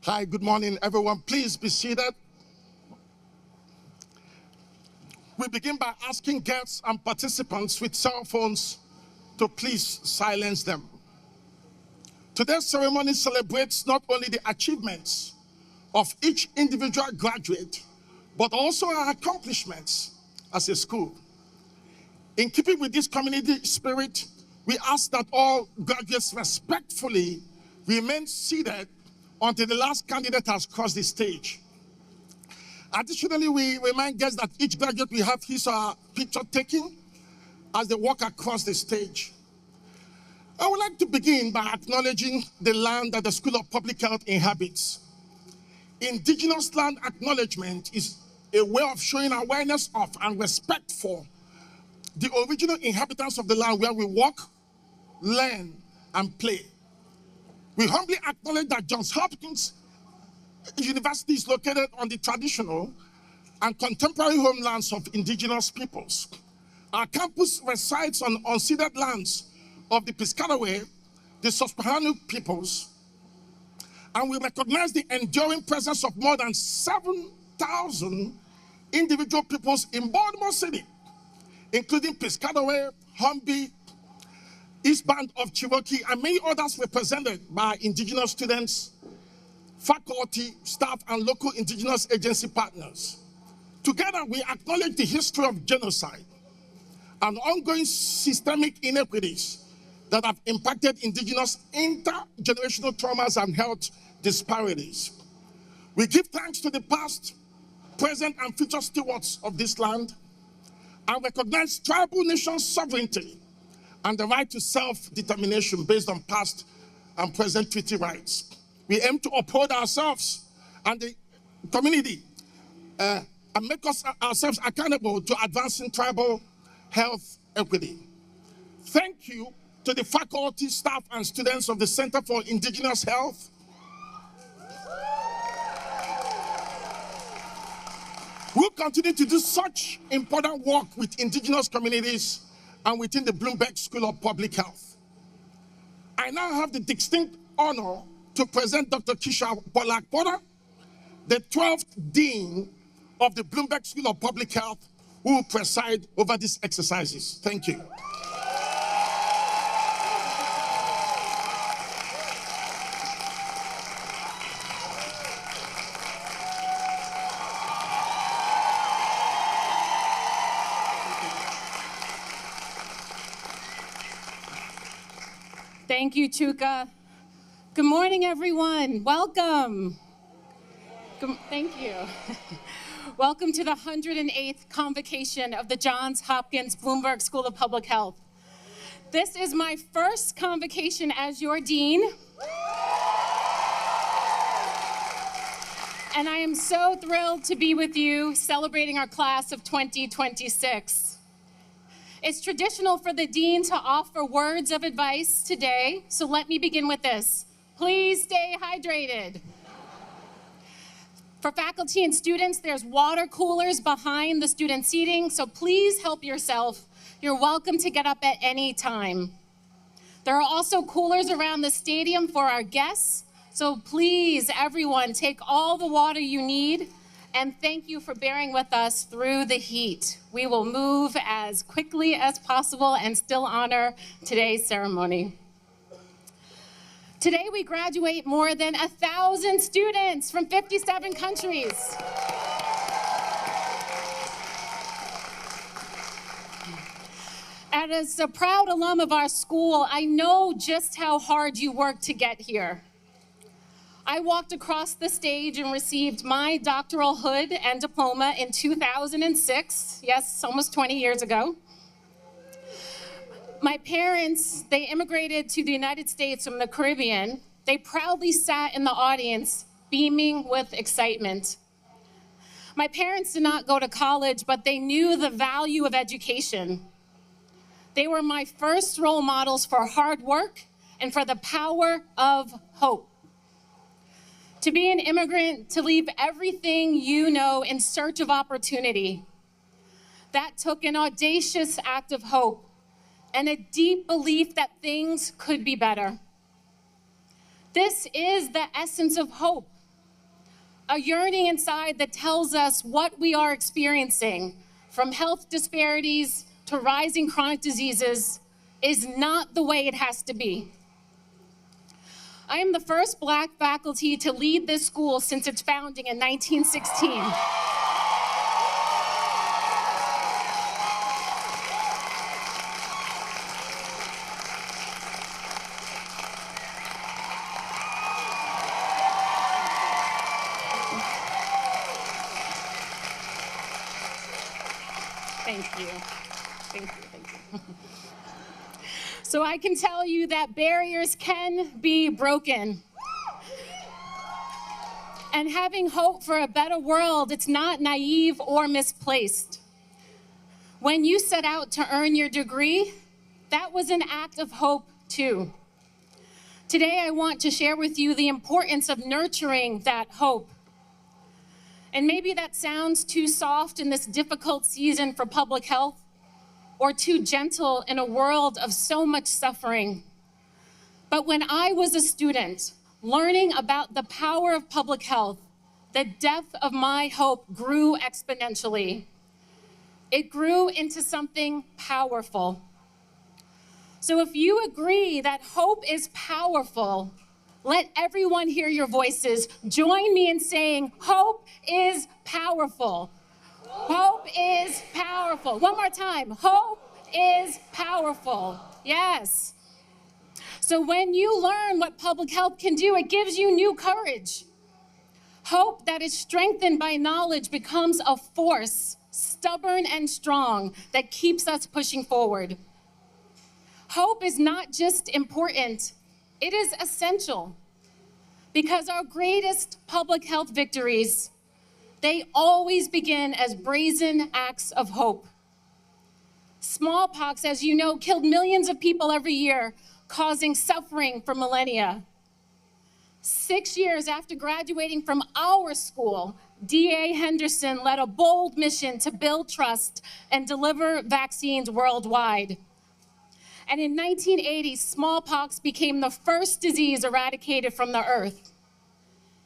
Hi, good morning, everyone. Please be seated. We begin by asking guests and participants with cell phones to please silence them. Today's ceremony celebrates not only the achievements of each individual graduate, but also our accomplishments as a school. In keeping with this community spirit, we ask that all graduates respectfully remain seated until the last candidate has crossed the stage. Additionally, we remind guests that each graduate will have his or her picture taken as they walk across the stage. I would like to begin by acknowledging the land that the School of Public Health inhabits. Indigenous land acknowledgement is a way of showing awareness of and respect for the original inhabitants of the land where we walk, learn, and play. We humbly acknowledge that Johns Hopkins University is located on the traditional and contemporary homelands of indigenous peoples. Our campus resides on unceded lands of the Piscataway, the Susquehannock peoples, and we recognize the enduring presence of more than 7,000 individual peoples in Baltimore City, including Piscataway, Humby, East Band of Cherokee, and many others represented by indigenous students, faculty, staff, and local indigenous agency partners. Together, we acknowledge the history of genocide and ongoing systemic inequities that have impacted indigenous intergenerational traumas and health disparities. We give thanks to the past, present, and future stewards of this land and recognize tribal nation sovereignty and the right to self-determination based on past and present treaty rights. We aim to uphold ourselves and the community and make ourselves accountable to advancing tribal health equity. Thank you to the faculty, staff, and students of the Center for Indigenous Health. We'll continue to do such important work with indigenous communities and within the Bloomberg School of Public Health. I now have the distinct honor to present Dr. Keisha Pollack-Porter, the 12th Dean of the Bloomberg School of Public Health, who will preside over these exercises. Thank you. Thank you, Chuka. Good morning, everyone. Welcome. Thank you. Welcome to the 108th convocation of the Johns Hopkins Bloomberg School of Public Health. This is my first convocation as your dean. And I am so thrilled to be with you celebrating our class of 2026. It's traditional for the dean to offer words of advice today, so let me begin with this. Please stay hydrated. For faculty and students, there's water coolers behind the student seating, so please help yourself. You're welcome to get up at any time. There are also coolers around the stadium for our guests, so please, everyone, take all the water you need, and thank you for bearing with us through the heat. We will move as quickly as possible and still honor today's ceremony. Today, we graduate more than 1,000 students from 57 countries. As a proud alum of our school, I know just how hard you worked to get here. I walked across the stage and received my doctoral hood and diploma in 2006, yes, almost 20 years ago. My parents, they immigrated to the United States from the Caribbean. They proudly sat in the audience, beaming with excitement. My parents did not go to college, but they knew the value of education. They were my first role models for hard work and for the power of hope. To be an immigrant, to leave everything you know in search of opportunity, that took an audacious act of hope and a deep belief that things could be better. This is the essence of hope, a yearning inside that tells us what we are experiencing, from health disparities to rising chronic diseases, is not the way it has to be. I am the first Black faculty to lead this school since its founding in 1916. Thank you. Thank you. So I can tell you that barriers can be broken. And having hope for a better world, it's not naive or misplaced. When you set out to earn your degree, that was an act of hope too. Today, I want to share with you the importance of nurturing that hope. And maybe that sounds too soft in this difficult season for public health, or too gentle in a world of so much suffering. But when I was a student, learning about the power of public health, the depth of my hope grew exponentially. It grew into something powerful. So if you agree that hope is powerful, let everyone hear your voices. Join me in saying, hope is powerful. Hope is powerful. One more time. Hope is powerful. Yes. So when you learn what public health can do, it gives you new courage. Hope that is strengthened by knowledge becomes a force, stubborn and strong, that keeps us pushing forward. Hope is not just important, it is essential, because our greatest public health victories, they always begin as brazen acts of hope. Smallpox, as you know, killed millions of people every year, causing suffering for millennia. 6 years after graduating from our school, D.A. Henderson led a bold mission to build trust and deliver vaccines worldwide. And in 1980, smallpox became the first disease eradicated from the earth.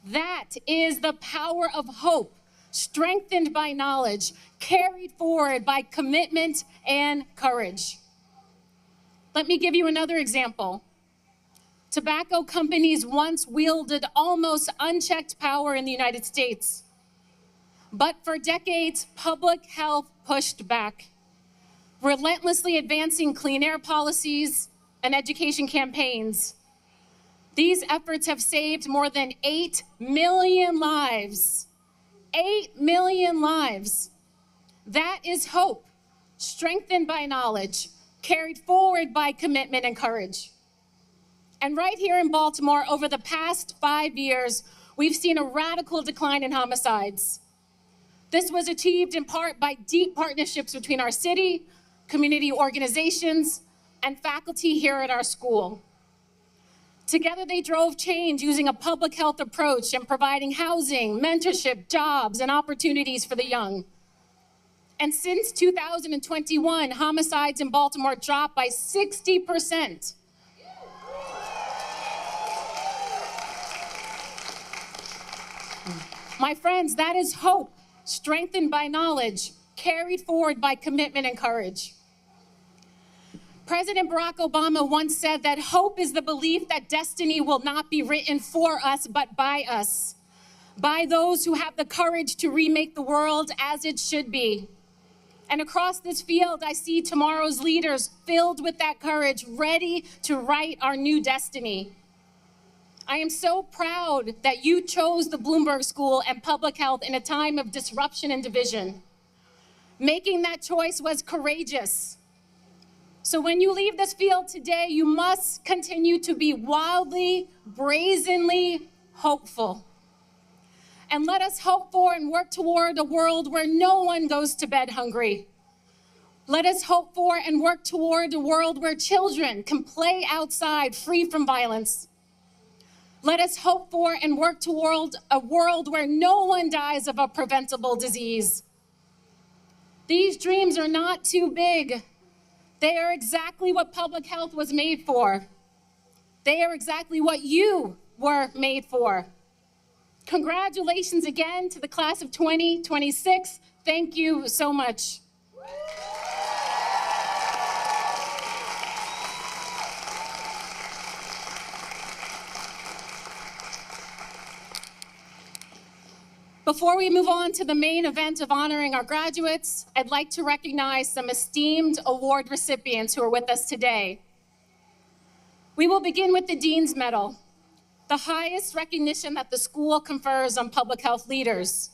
That is the power of hope, strengthened by knowledge, carried forward by commitment and courage. Let me give you another example. Tobacco companies once wielded almost unchecked power in the United States. But for decades, public health pushed back, relentlessly advancing clean air policies and education campaigns. These efforts have saved more than 8 million lives. 8 million lives. That is hope, strengthened by knowledge, carried forward by commitment and courage. And right here in Baltimore, over the past 5 years, we've seen a radical decline in homicides. This was achieved in part by deep partnerships between our city, community organizations, and faculty here at our school. Together, they drove change using a public health approach and providing housing, mentorship, jobs, and opportunities for the young. And since 2021, homicides in Baltimore dropped by 60%. My friends, that is hope, strengthened by knowledge, carried forward by commitment and courage. President Barack Obama once said that hope is the belief that destiny will not be written for us, but by us, by those who have the courage to remake the world as it should be. And across this field, I see tomorrow's leaders filled with that courage, ready to write our new destiny. I am so proud that you chose the Bloomberg School and public health in a time of disruption and division. Making that choice was courageous. So when you leave this field today, you must continue to be wildly, brazenly hopeful. And let us hope for and work toward a world where no one goes to bed hungry. Let us hope for and work toward a world where children can play outside free from violence. Let us hope for and work toward a world where no one dies of a preventable disease. These dreams are not too big. They are exactly what public health was made for. They are exactly what you were made for. Congratulations again to the class of 2026. Thank you so much. Before we move on to the main event of honoring our graduates, I'd like to recognize some esteemed award recipients who are with us today. We will begin with the Dean's Medal, the highest recognition that the school confers on public health leaders.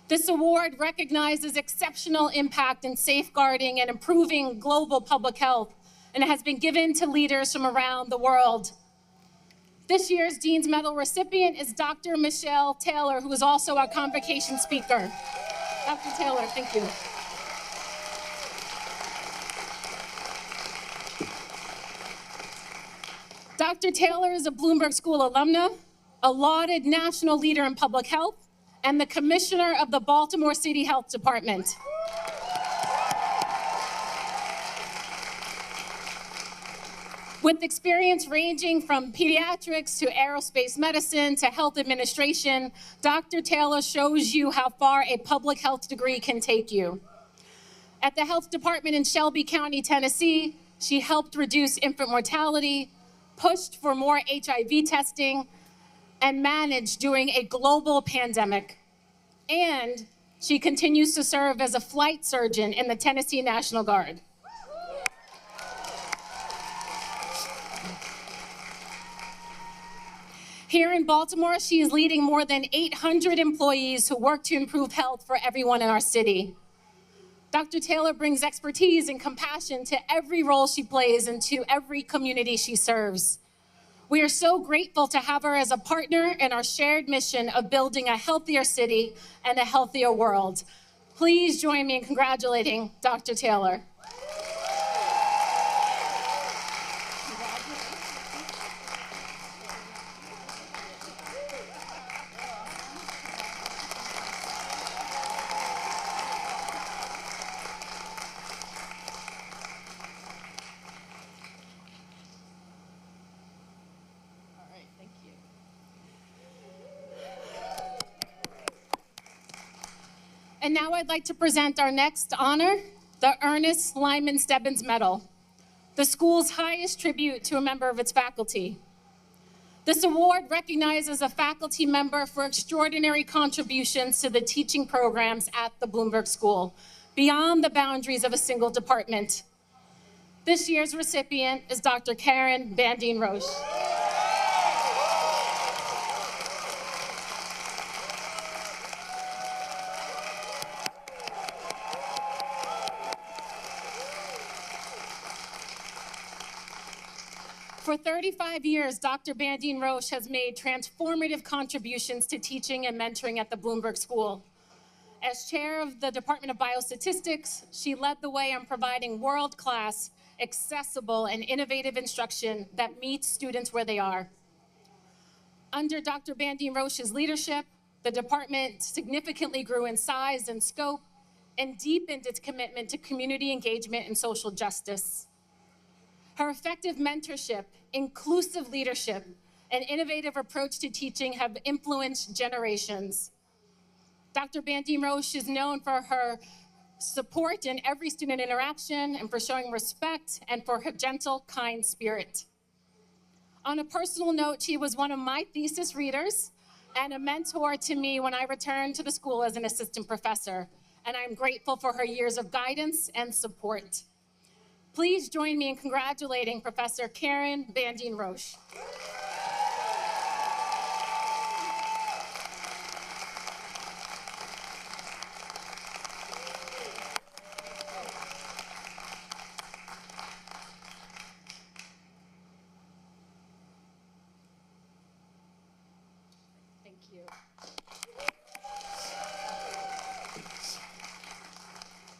This award recognizes exceptional impact in safeguarding and improving global public health, and it has been given to leaders from around the world. This year's Dean's Medal recipient is Dr. Michelle Taylor, who is also our convocation speaker. Dr. Taylor, thank you. Dr. Taylor is a Bloomberg School alumna, a lauded national leader in public health, and the commissioner of the Baltimore City Health Department. With experience ranging from pediatrics to aerospace medicine to health administration, Dr. Taylor shows you how far a public health degree can take you. At the health department in Shelby County, Tennessee, she helped reduce infant mortality, pushed for more HIV testing, and managed during a global pandemic. And she continues to serve as a flight surgeon in the Tennessee National Guard. Here in Baltimore, she is leading more than 800 employees who work to improve health for everyone in our city. Dr. Taylor brings expertise and compassion to every role she plays and to every community she serves. We are so grateful to have her as a partner in our shared mission of building a healthier city and a healthier world. Please join me in congratulating Dr. Taylor. And now I'd like to present our next honor, the Ernest Lyman Stebbins Medal, the school's highest tribute to a member of its faculty. This award recognizes a faculty member for extraordinary contributions to the teaching programs at the Bloomberg School, beyond the boundaries of a single department. This year's recipient is Dr. Karen Bandine Roche. For 35 years, Dr. Bandine Roche has made transformative contributions to teaching and mentoring at the Bloomberg School. As chair of the Department of Biostatistics, she led the way on providing world-class, accessible, and innovative instruction that meets students where they are. Under Dr. Bandine Roche's leadership, the department significantly grew in size and scope and deepened its commitment to community engagement and social justice. Her effective mentorship, inclusive leadership, and innovative approach to teaching have influenced generations. Dr. Bandine Roche is known for her support in every student interaction and for showing respect and for her gentle, kind spirit. On a personal note, she was one of my thesis readers and a mentor to me when I returned to the school as an assistant professor, and I'm grateful for her years of guidance and support. Please join me in congratulating Professor Karen Bandine Roche. Thank you.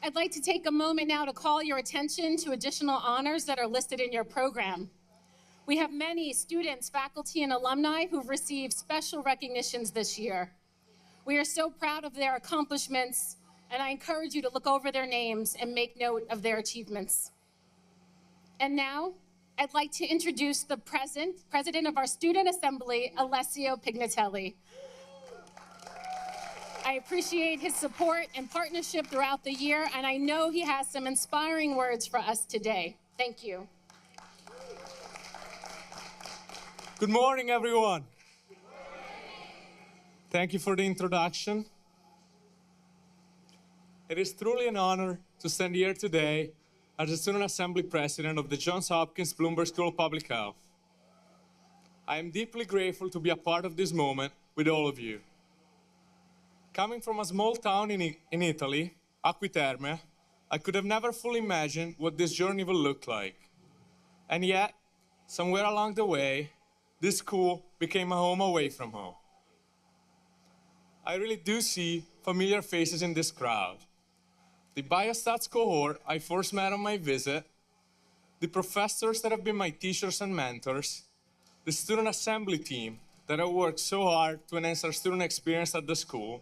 I'd like to take a moment now to call your attention to additional honors that are listed in your program. We have many students, faculty, and alumni who've received special recognitions this year. We are so proud of their accomplishments, and I encourage you to look over their names and make note of their achievements. And now, I'd like to introduce the president of our Student Assembly, Alessio Pignatelli. I appreciate his support and partnership throughout the year, and I know he has some inspiring words for us today. Thank you. Good morning, everyone. Thank you for the introduction. It is truly an honor to stand here today as the Student Assembly President of the Johns Hopkins Bloomberg School of Public Health. I am deeply grateful to be a part of this moment with all of you. Coming from a small town in Italy, Acquiterme, I could have never fully imagined what this journey would look like. And yet, somewhere along the way, this school became a home away from home. I really do see familiar faces in this crowd. The biostats cohort I first met on my visit, the professors that have been my teachers and mentors, the student assembly team that have worked so hard to enhance our student experience at the school,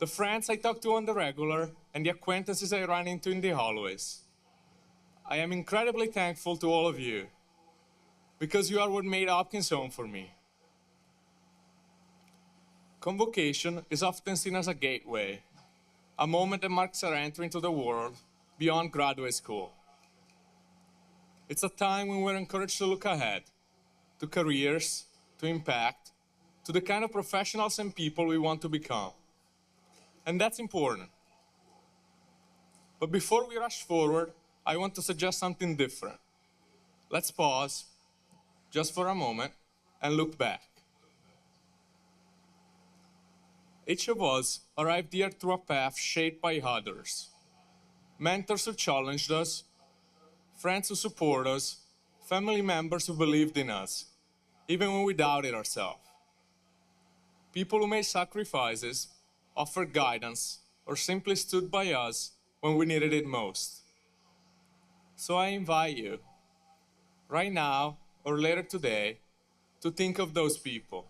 the friends I talk to on the regular, and the acquaintances I run into in the hallways. I am incredibly thankful to all of you, because you are what made Hopkins home for me. Convocation is often seen as a gateway, a moment that marks our entry into the world beyond graduate school. It's a time when we're encouraged to look ahead, to careers, to impact, to the kind of professionals and people we want to become. And that's important. But before we rush forward, I want to suggest something different. Let's pause, just for a moment, and look back. Each of us arrived here through a path shaped by others. Mentors who challenged us, friends who support us, family members who believed in us, even when we doubted ourselves. People who made sacrifices, offered guidance, or simply stood by us when we needed it most. So I invite you, right now or later today, to think of those people,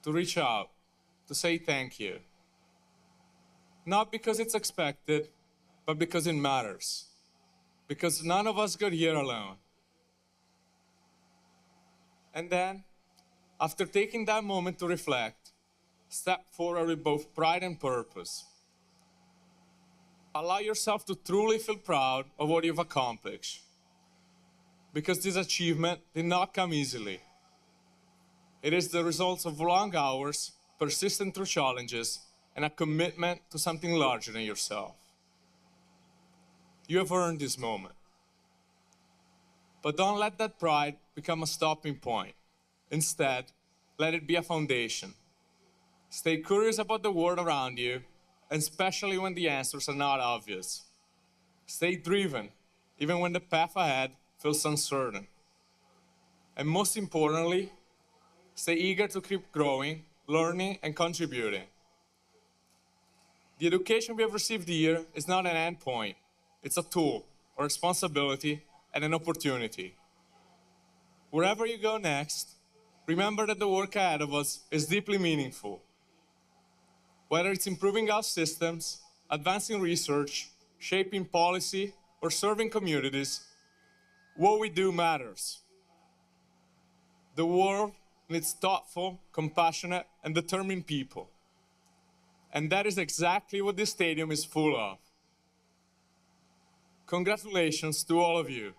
to reach out, to say thank you. Not because it's expected, but because it matters. Because none of us got here alone. And then, after taking that moment to reflect, step forward with both pride and purpose. Allow yourself to truly feel proud of what you've accomplished. Because this achievement did not come easily. It is the result of long hours, persistent through challenges, and a commitment to something larger than yourself. You have earned this moment. But don't let that pride become a stopping point. Instead, let it be a foundation. Stay curious about the world around you, and especially when the answers are not obvious. Stay driven, even when the path ahead feels uncertain. And most importantly, stay eager to keep growing, learning, and contributing. The education we have received here is not an end point. It's a tool, a responsibility, and an opportunity. Wherever you go next, remember that the work ahead of us is deeply meaningful. Whether it's improving health systems, advancing research, shaping policy, or serving communities, what we do matters. The world needs thoughtful, compassionate, and determined people. And that is exactly what this stadium is full of. Congratulations to all of you.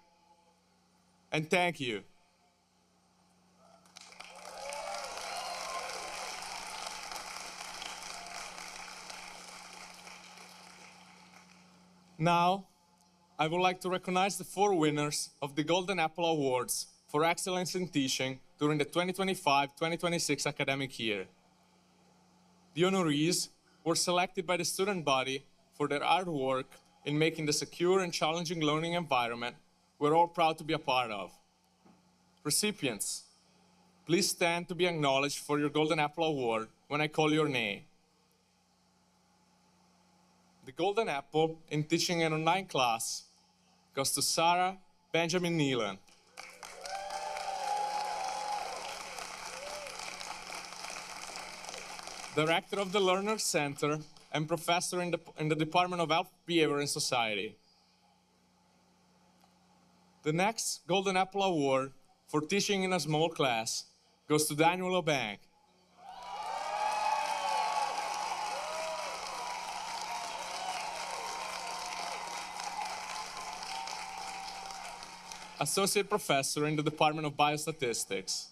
And thank you. Now, I would like to recognize the 4 winners of the Golden Apple Awards for Excellence in Teaching during the 2025-2026 academic year. The honorees were selected by the student body for their hard work in making the secure and challenging learning environment we're all proud to be a part of. Recipients, please stand to be acknowledged for your Golden Apple Award when I call your name. The Golden Apple in teaching an online class goes to Sarah Benjamin Neelan. Director of the Learner Center and professor in the Department of Health, Behavior, and Society. The next Golden Apple Award for teaching in a small class goes to Daniel Obank. associate professor in the Department of Biostatistics.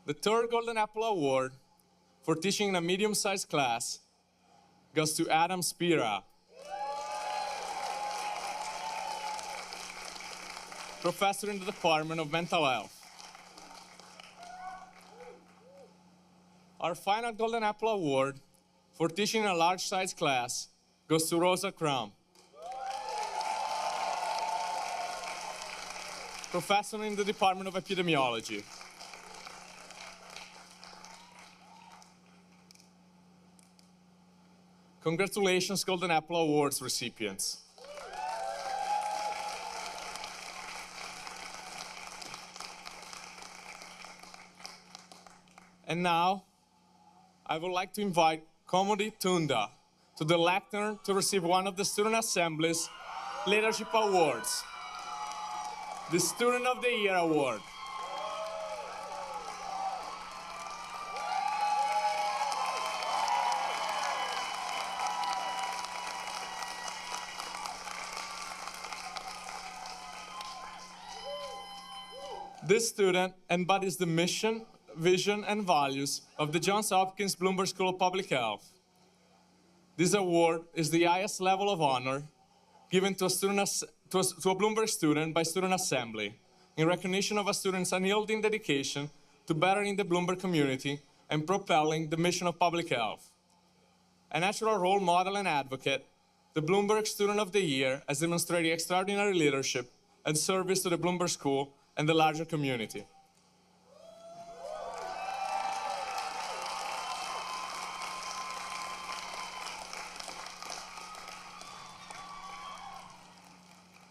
The third Golden Apple Award for teaching in a medium-sized class goes to Adam Spira, professor in the Department of Mental Health. Our final Golden Apple Award for teaching in a large-sized class goes to Rosa Crum, professor in the Department of Epidemiology. Congratulations, Golden Apple Awards recipients. And now, I would like to invite Komodi Tunda to the lectern to receive one of the Student Assembly's Leadership Awards, the Student of the Year Award. This student embodies the mission, vision, and values of the Johns Hopkins Bloomberg School of Public Health. This award is the highest level of honor given to a Bloomberg student by Student Assembly in recognition of a student's unyielding dedication to bettering the Bloomberg community and propelling the mission of public health. A natural role model and advocate, the Bloomberg Student of the Year has demonstrated extraordinary leadership and service to the Bloomberg School and the larger community.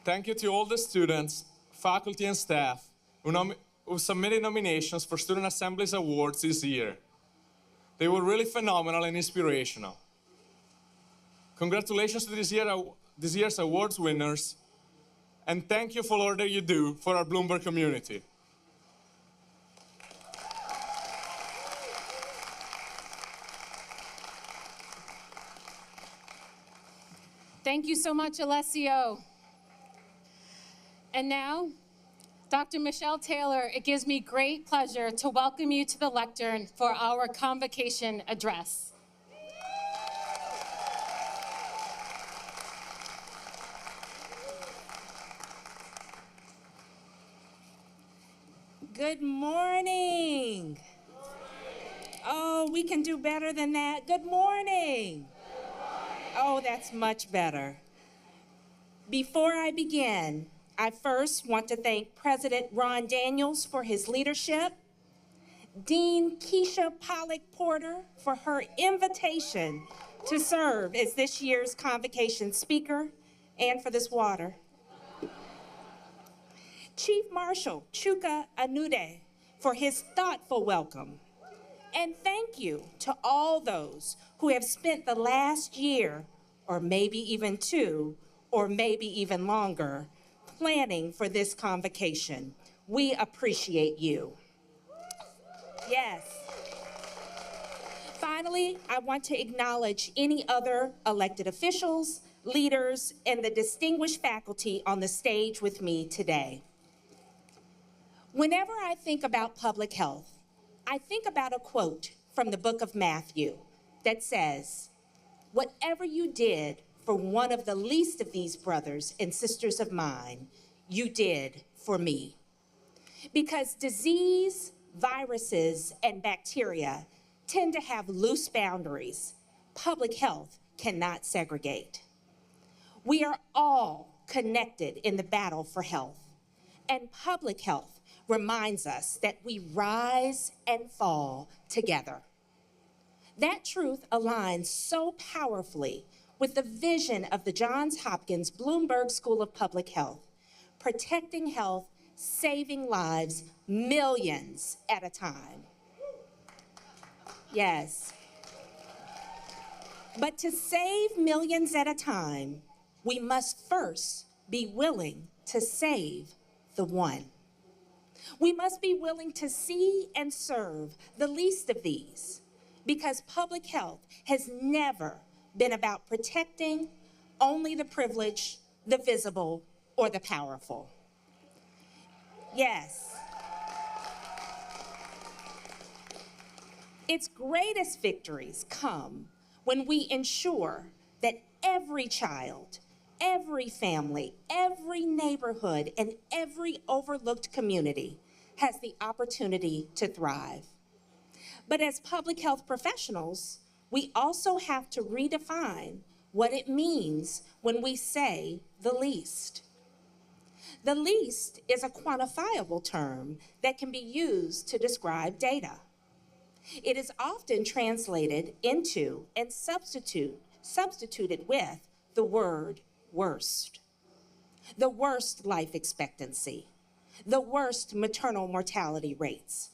Thank you to all the students, faculty, and staff who submitted nominations for Student Assembly's awards this year. They were really phenomenal and inspirational. Congratulations to this year's awards winners, and thank you for all that you do for our Bloomberg community. Thank you so much, Alessio. And now, Dr. Michelle Taylor, it gives me great pleasure to welcome you to the lectern for our convocation address. Good morning. Oh, we can do better than that. Good morning. Oh, that's much better. Before I begin, I first want to thank President Ron Daniels for his leadership, Dean Keisha Pollock Porter for her invitation to serve as this year's convocation speaker, and for this water. Chief Marshal Chuka Anude for his thoughtful welcome. And thank you to all those who have spent the last year, or maybe even two, or maybe even longer, planning for this convocation. We appreciate you. Yes. Finally, I want to acknowledge any other elected officials, leaders, and the distinguished faculty on the stage with me today. Whenever I think about public health, I think about a quote from the book of Matthew that says, "Whatever you did for one of the least of these brothers and sisters of mine, you did for me." Because disease, viruses, and bacteria tend to have loose boundaries, public health cannot segregate. We are all connected in the battle for health, and public health reminds us that we rise and fall together. That truth aligns so powerfully with the vision of the Johns Hopkins Bloomberg School of Public Health, protecting health, saving lives, millions at a time. Yes. But to save millions at a time, we must first be willing to save the one. We must be willing to see and serve the least of these, because public health has never been about protecting only the privileged, the visible, or the powerful. Yes. Its greatest victories come when we ensure that every child, every family, every neighborhood, and every overlooked community has the opportunity to thrive. But as public health professionals, we also have to redefine what it means when we say the least. The least is a quantifiable term that can be used to describe data. It is often translated into and substituted with the word worst. The worst life expectancy, the worst maternal mortality rates,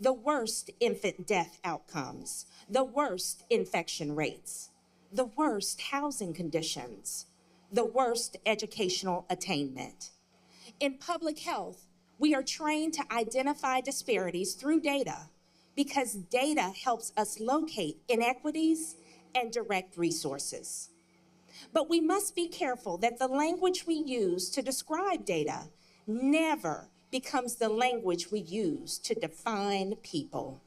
the worst infant death outcomes, the worst infection rates, the worst housing conditions, the worst educational attainment. In public health, we are trained to identify disparities through data because data helps us locate inequities and direct resources. But we must be careful that the language we use to describe data never becomes the language we use to define people.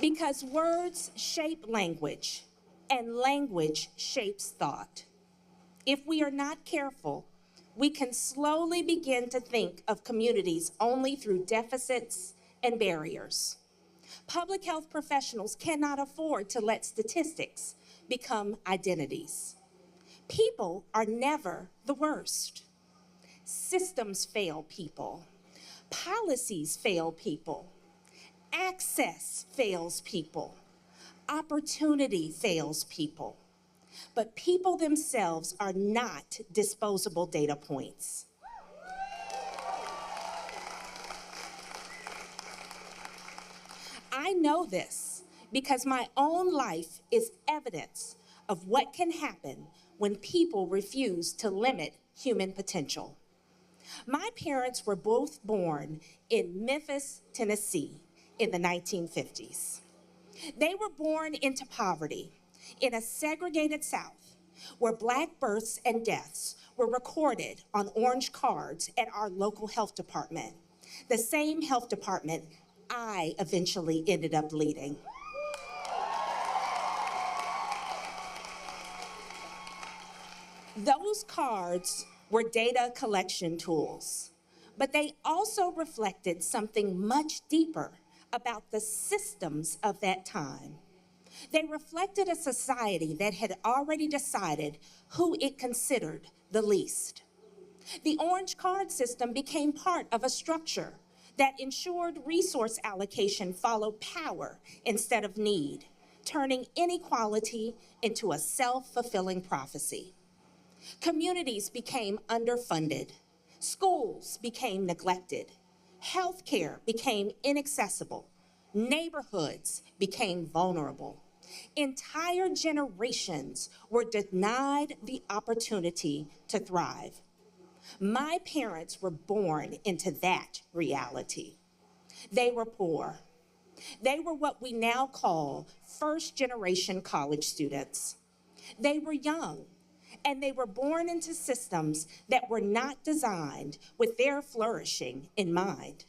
Because words shape language, and language shapes thought. If we are not careful, we can slowly begin to think of communities only through deficits and barriers. Public health professionals cannot afford to let statistics become identities. People are never the worst. Systems fail people. Policies fail people. Access fails people. Opportunity fails people. But people themselves are not disposable data points. I know this because my own life is evidence of what can happen when people refuse to limit human potential. My parents were both born in Memphis, Tennessee in the 1950s. They were born into poverty in a segregated South where Black births and deaths were recorded on orange cards at our local health department, the same health department I eventually ended up leading. Those cards were data collection tools, but they also reflected something much deeper about the systems of that time. They reflected a society that had already decided who it considered the least. The orange card system became part of a structure that ensured resource allocation followed power instead of need, turning inequality into a self-fulfilling prophecy. Communities became underfunded. Schools became neglected. Healthcare became inaccessible. Neighborhoods became vulnerable. Entire generations were denied the opportunity to thrive. My parents were born into that reality. They were poor. They were what we now call first-generation college students. They were young, and they were born into systems that were not designed with their flourishing in mind.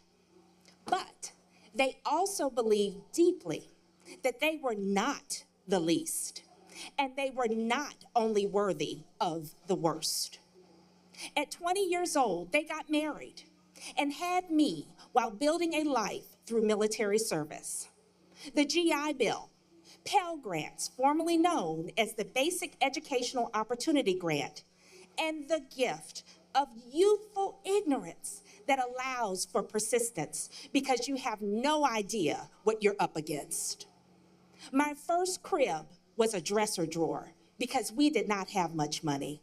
But they also believed deeply that they were not the least, and they were not only worthy of the worst. At 20 years old, they got married and had me while building a life through military service. The GI Bill, Pell Grants, formerly known as the Basic Educational Opportunity Grant, and the gift of youthful ignorance that allows for persistence because you have no idea what you're up against. My first crib was a dresser drawer because we did not have much money.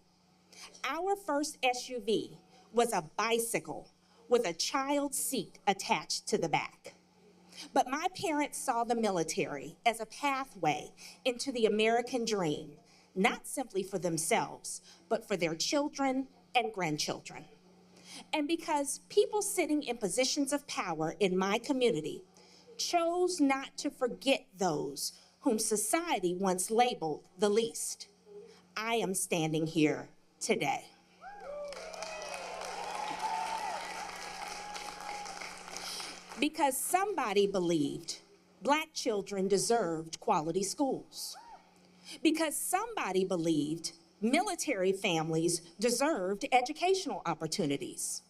Our first SUV was a bicycle with a child seat attached to the back. But my parents saw the military as a pathway into the American dream, not simply for themselves, but for their children and grandchildren. And because people sitting in positions of power in my community chose not to forget those whom society once labeled the least. I am standing here today. Because somebody believed Black children deserved quality schools. Because somebody believed military families deserved educational opportunities.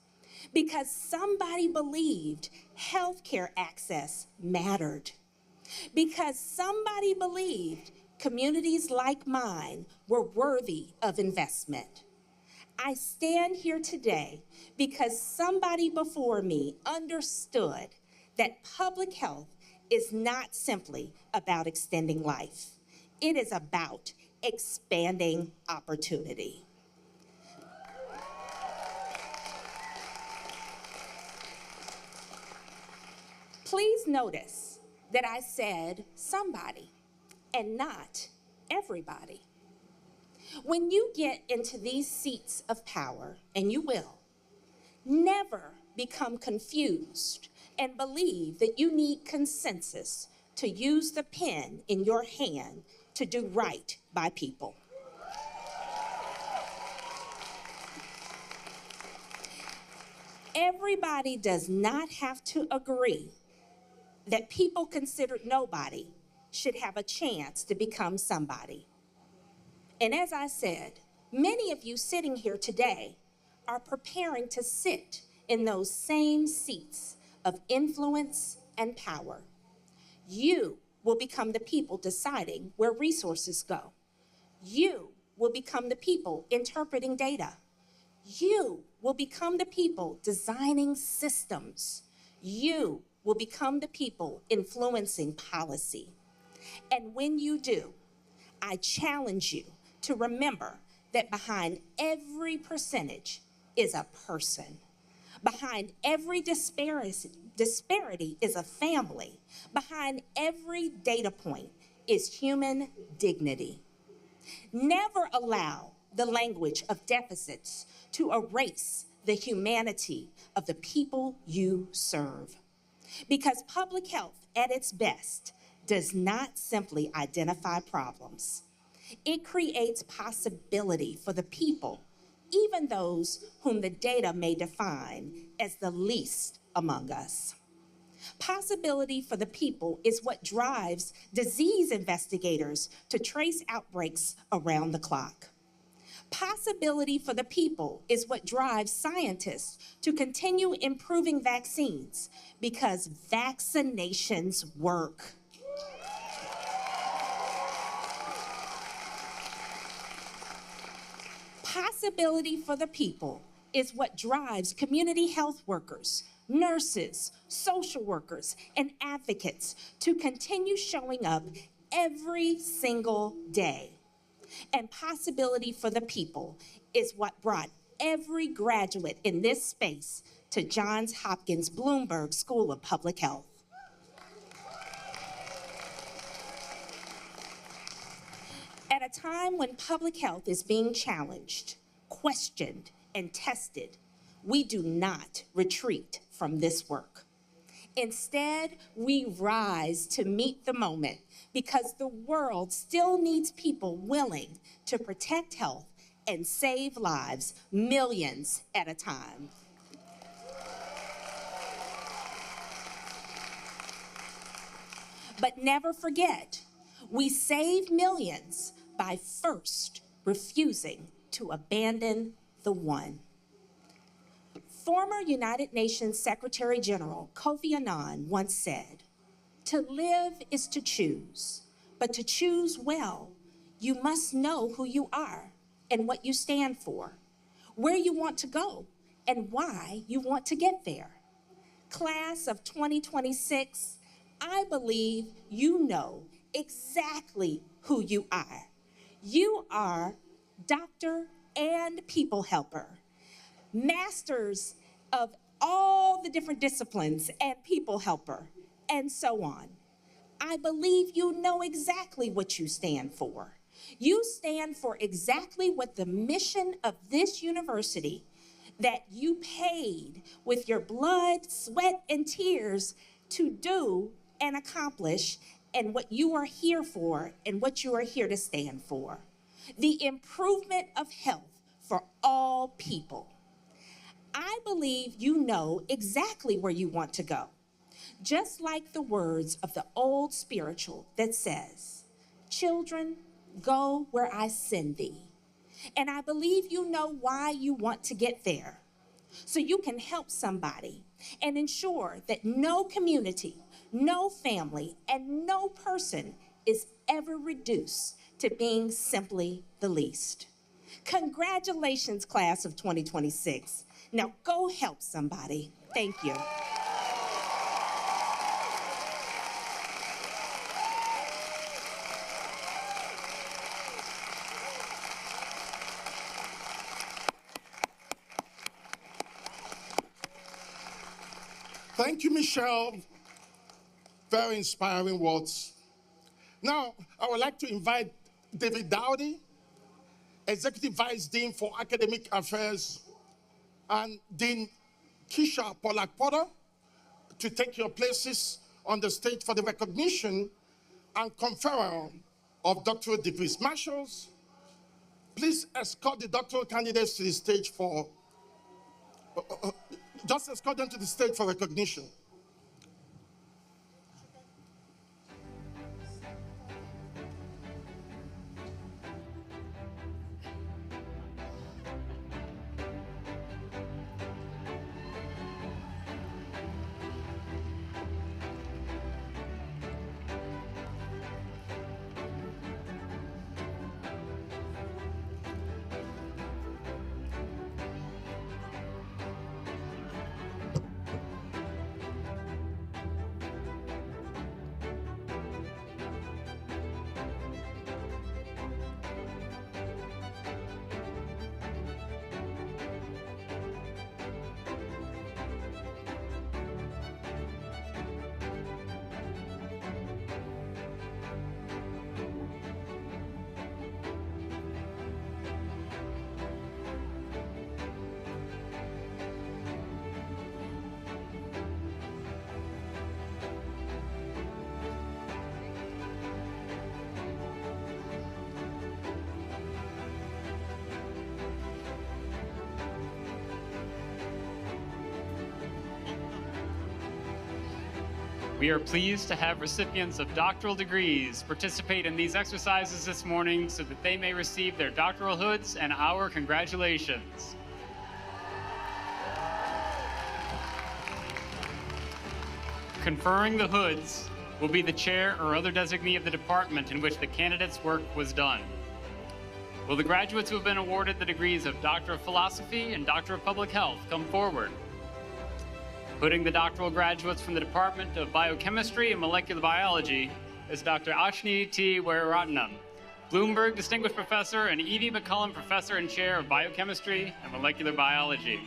Because somebody believed healthcare access mattered. Because somebody believed communities like mine were worthy of investment. I stand here today because somebody before me understood that public health is not simply about extending life. It is about expanding opportunity. Please notice that I said somebody and not everybody. When you get into these seats of power, and you will, never become confused and believe that you need consensus to use the pen in your hand to do right by people. Everybody does not have to agree that people considered nobody should have a chance to become somebody. And as I said, many of you sitting here today are preparing to sit in those same seats of influence and power. You will become the people deciding where resources go. You will become the people interpreting data. You will become the people designing systems. You will become the people influencing policy. And when you do, I challenge you to remember that behind every percentage is a person. Behind every disparity is a family. Behind every data point is human dignity. Never allow the language of deficits to erase the humanity of the people you serve. Because public health at its best does not simply identify problems. It creates possibility for the people, even those whom the data may define as the least among us. Possibility for the people is what drives disease investigators to trace outbreaks around the clock. Possibility for the people is what drives scientists to continue improving vaccines because vaccinations work. Possibility for the people is what drives community health workers, nurses, social workers, and advocates to continue showing up every single day. And possibility for the people is what brought every graduate in this space to Johns Hopkins Bloomberg School of Public Health. At a time when public health is being challenged, questioned, and tested, we do not retreat from this work. Instead, we rise to meet the moment because the world still needs people willing to protect health and save lives, millions at a time. But never forget, we save millions by first refusing to abandon the one. Former United Nations Secretary General Kofi Annan once said, "To live is to choose, but to choose well, you must know who you are and what you stand for, where you want to go, and why you want to get there." Class of 2026, I believe you know exactly who you are. You are doctor and people helper, masters of all the different disciplines and people helper, and so on. I believe you know exactly what you stand for. You stand for exactly what the mission of this university that you paid with your blood, sweat, and tears to do and accomplish and what you are here for and what you are here to stand for. The improvement of health for all people. I believe you know exactly where you want to go. Just like the words of the old spiritual that says, "Children, go where I send thee." And I believe you know why you want to get there, so you can help somebody and ensure that no community, no family, and no person is ever reduced to being simply the least. Congratulations, class of 2026. Now go help somebody. Thank you. Thank you, Michelle. Very inspiring words. Now, I would like to invite David Dowdy, Executive Vice Dean for Academic Affairs, and Dean Keisha Pollack-Potter to take your places on the stage for the recognition and conferral of doctoral degrees. Marshals, please escort the doctoral candidates to the stage for just escort them to the stage for recognition. We are pleased to have recipients of doctoral degrees participate in these exercises this morning so that they may receive their doctoral hoods and our congratulations. Conferring the hoods will be the chair or other designee of the department in which the candidate's work was done. Will the graduates who have been awarded the degrees of Doctor of Philosophy and Doctor of Public Health come forward? Hooding the doctoral graduates from the Department of Biochemistry and Molecular Biology is Dr. Ashni T. Weeraratnam, Bloomberg Distinguished Professor and Evie McCullum Professor and Chair of Biochemistry and Molecular Biology.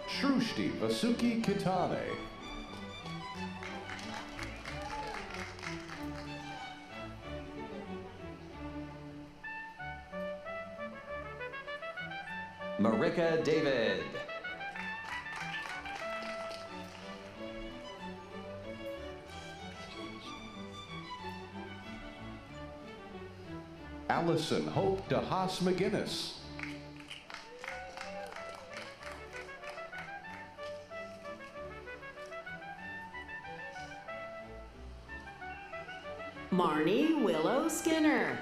Shrushti Vasuki Kitane. Marika David. Allison Hope DeHaas McGinnis. Marnie Willow Skinner.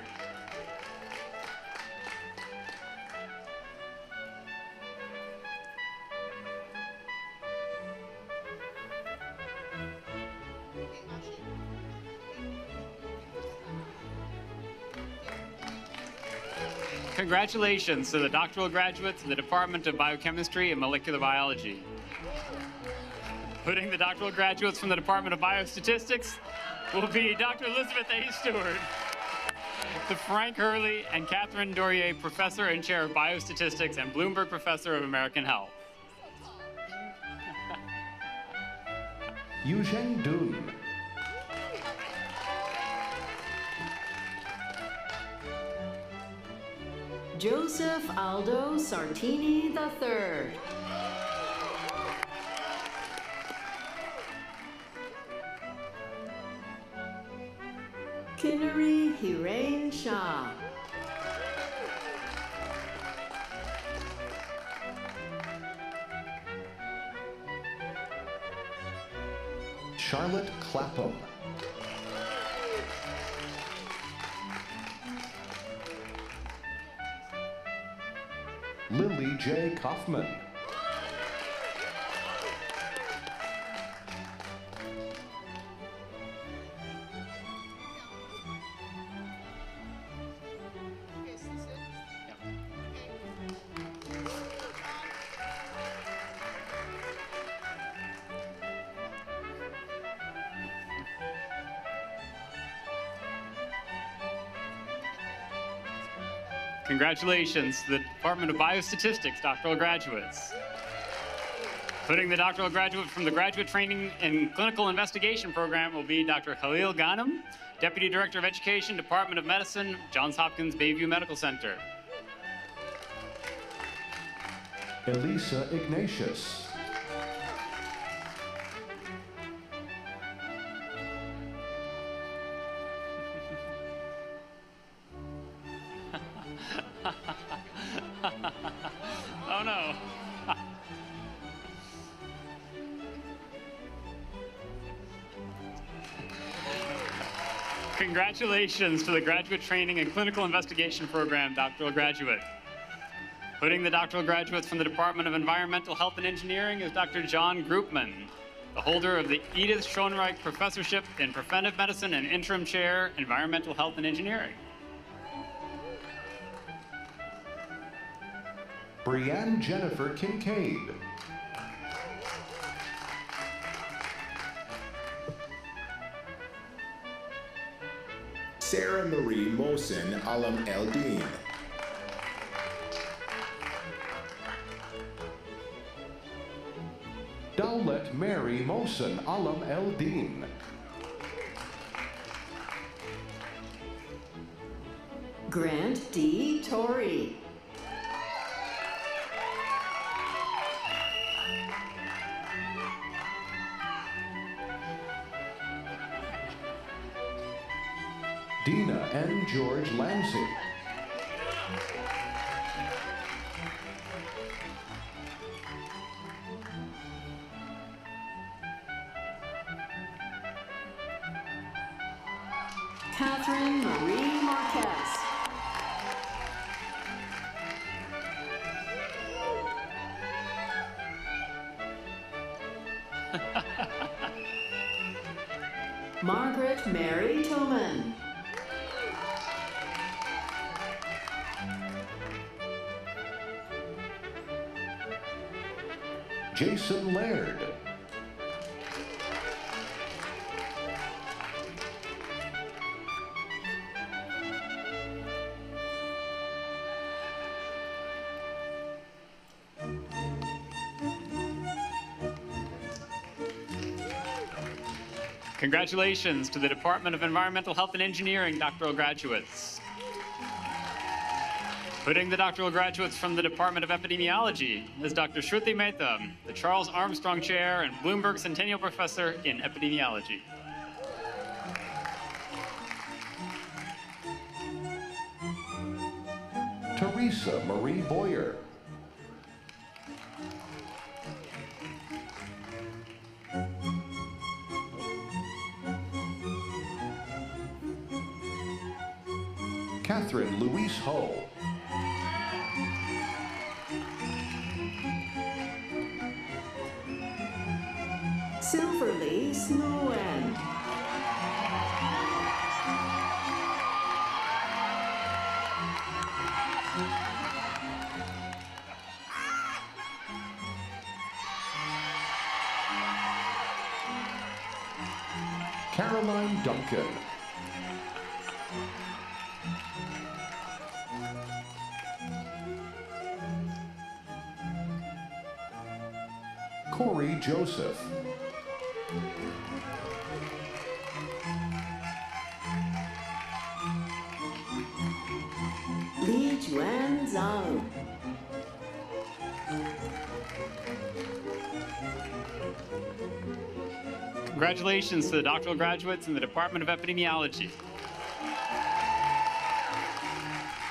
Congratulations to the doctoral graduates of the Department of Biochemistry and Molecular Biology. Hooding the doctoral graduates from the Department of Biostatistics will be Dr. Elizabeth A. Stewart, the Frank Hurley and Catherine Dorier Professor and Chair of Biostatistics and Bloomberg Professor of American Health. Yuzheng Dun. Joseph Aldo Sartini III. Kinnari Hiren Shah. Charlotte Clapham. Lily J. Kaufman. Congratulations to the Department of Biostatistics doctoral graduates. Putting the doctoral graduate from the Graduate Training and Clinical Investigation Program will be Dr. Khalil Ghanem, Deputy Director of Education, Department of Medicine, Johns Hopkins Bayview Medical Center. Elisa Ignatius. Oh no. Congratulations to the Graduate Training and Clinical Investigation Program doctoral graduate. Putting the doctoral graduates from the Department of Environmental Health and Engineering is Dr. John Groupman, the holder of the Edith Schoenreich Professorship in Preventive Medicine and Interim Chair, Environmental Health and Engineering. Brianne Jennifer Kincaid. Sarah Marie Mohsen Alam El-Din. Dowlett Mary Mohsen Alam El-Din. Grant D. Torrey. Dina N. George Lansing. Catherine Marie Marquez. Margaret Mary Tillman. Jason Laird. Congratulations to the Department of Environmental Health and Engineering doctoral graduates. Putting the doctoral graduates from the Department of Epidemiology is Dr. Shruti Mehta, the Charles Armstrong Chair and Bloomberg Centennial Professor in Epidemiology. Teresa Marie Boyer. Catherine Louise Ho. Silverly Sloan. Caroline Duncan. Corey Joseph. Li Juan Zhang. Congratulations to the doctoral graduates in the Department of Epidemiology.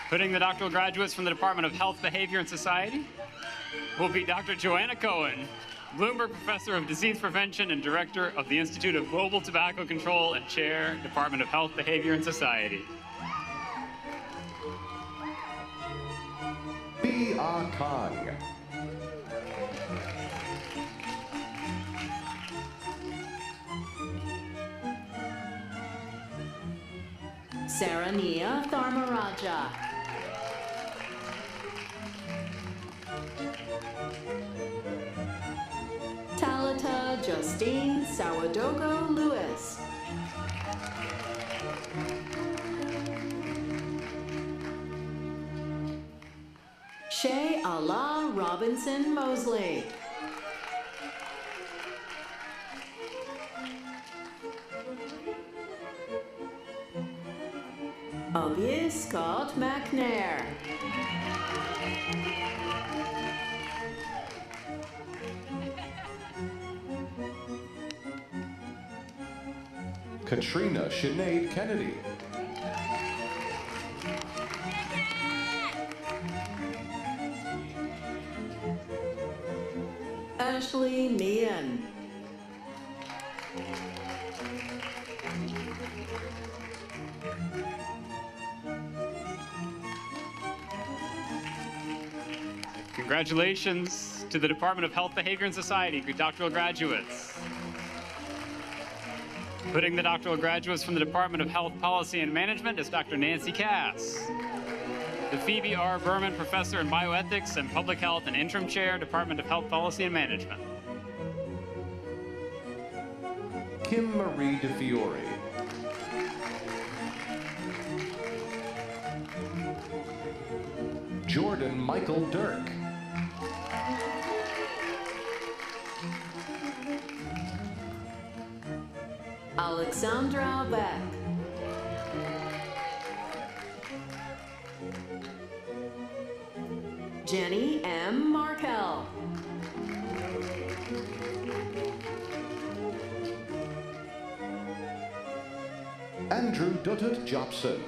Putting the doctoral graduates from the Department of Health, Behavior, and Society will be Dr. Joanna Cohen, Bloomberg Professor of Disease Prevention and Director of the Institute of Global Tobacco Control and Chair, Department of Health, Behavior, and Society. B.R. Kang. Sarania Tharmaraja. Talita Justine Sawadogo Lewis. Shay Allah Robinson Mosley. Obie Scott McNair. Katrina Sinead Kennedy. Ashley Meehan. Congratulations to the Department of Health, Behavior, and Society doctoral graduates. Putting the doctoral graduates from the Department of Health Policy and Management is Dr. Nancy Cass. The Phoebe R. Berman Professor in Bioethics and Public Health and Interim Chair, Department of Health Policy and Management. Kim Marie DeFiore. Jordan Michael Dirk. Alexandra Beck. Jenny M. Markel. Andrew Dutton Jobson.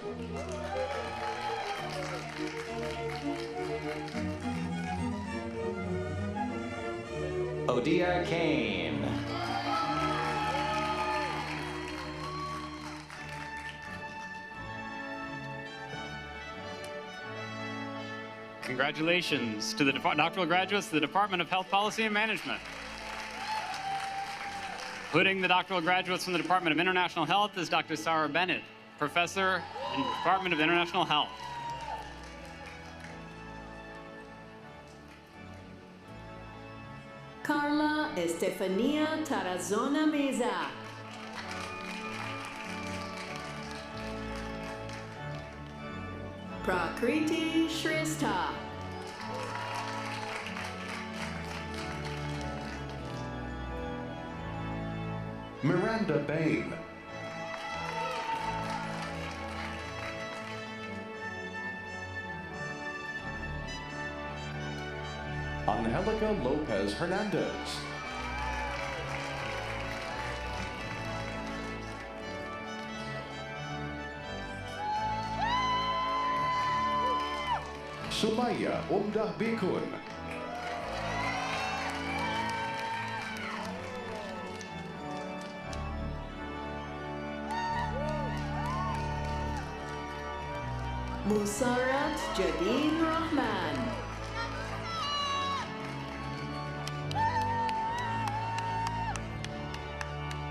Odia Kane. Congratulations to the doctoral graduates of the Department of Health Policy and Management. Putting the doctoral graduates from the Department of International Health is Dr. Sarah Bennett, Professor in the Department of International Health. Carla Estefania Tarazona Meza. Prakriti Shrestha. Miranda Bain. Angelica Lopez Hernandez. Sumaya Umdah Bikun. Musarat Jadeen Rahman.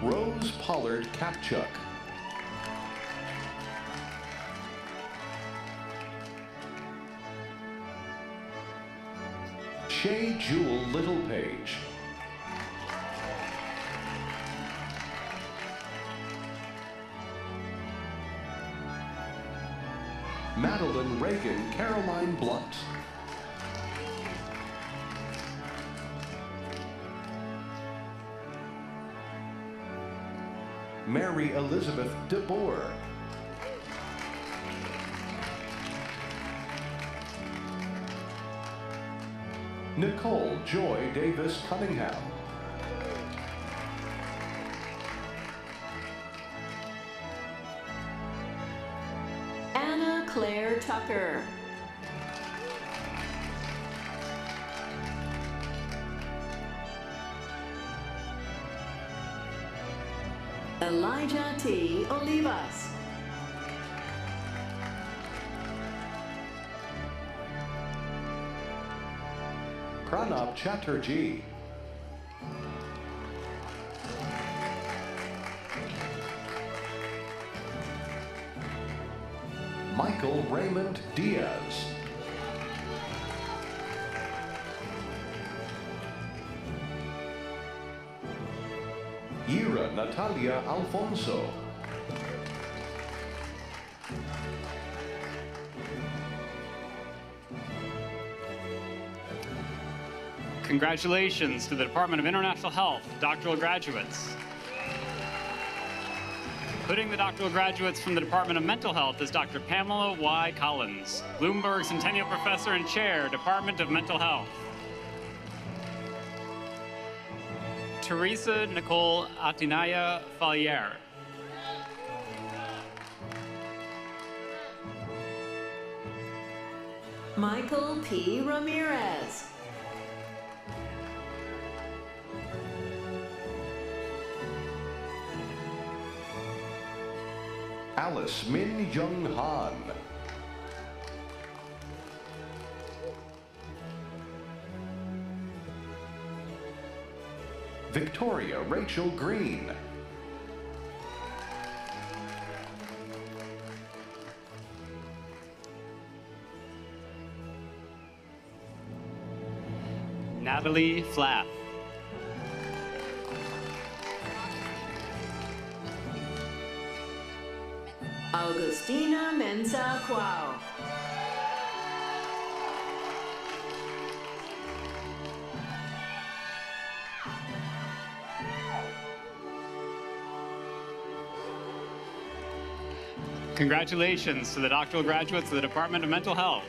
Rose Pollard Kapchuk. Shay Jewel Littlepage. Madeline Reagan Caroline Blunt. Mary Elizabeth DeBoer. Nicole Joy Davis Cunningham. Anna Claire Tucker. Elijah T. Olivas. Pranab Chatterjee. Michael Raymond Diaz. Ira Natalia Alfonso. Congratulations to the Department of International Health doctoral graduates. Putting the doctoral graduates from the Department of Mental Health is Dr. Pamela Y. Collins, Bloomberg Centennial Professor and Chair, Department of Mental Health. Teresa Nicole Atinaya Falliere. Michael P. Ramirez. Alice Min Young Han. Victoria Rachel Green. Natalie Flapp. Augustina Mensa Quao. Congratulations to the doctoral graduates of the Department of Mental Health.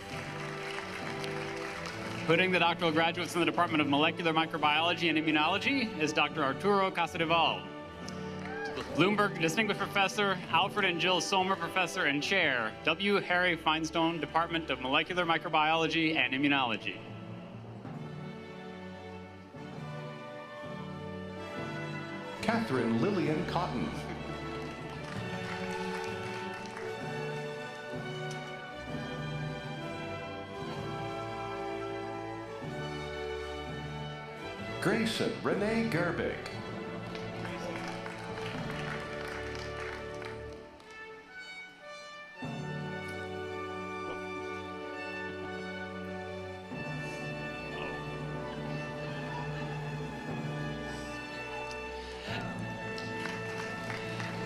Putting the doctoral graduates in the Department of Molecular Microbiology and Immunology is Dr. Arturo Casadeval. Bloomberg Distinguished Professor, Alfred and Jill Sommer Professor and Chair, W. Harry Feinstone, Department of Molecular Microbiology and Immunology. Catherine Lillian Cotton. Grayson Renee Gerbic.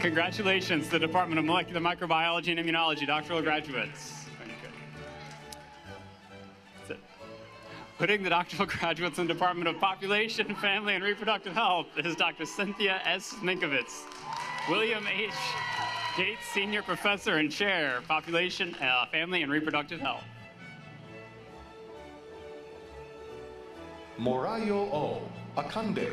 Congratulations to the Department of Molecular Microbiology and Immunology doctoral graduates. Very good. That's it. Putting the doctoral graduates in the Department of Population, Family, and Reproductive Health is Dr. Cynthia S. Minkovitz, William H. Gates Senior Professor and Chair, Population, Family, and Reproductive Health. Morayo O. Akande.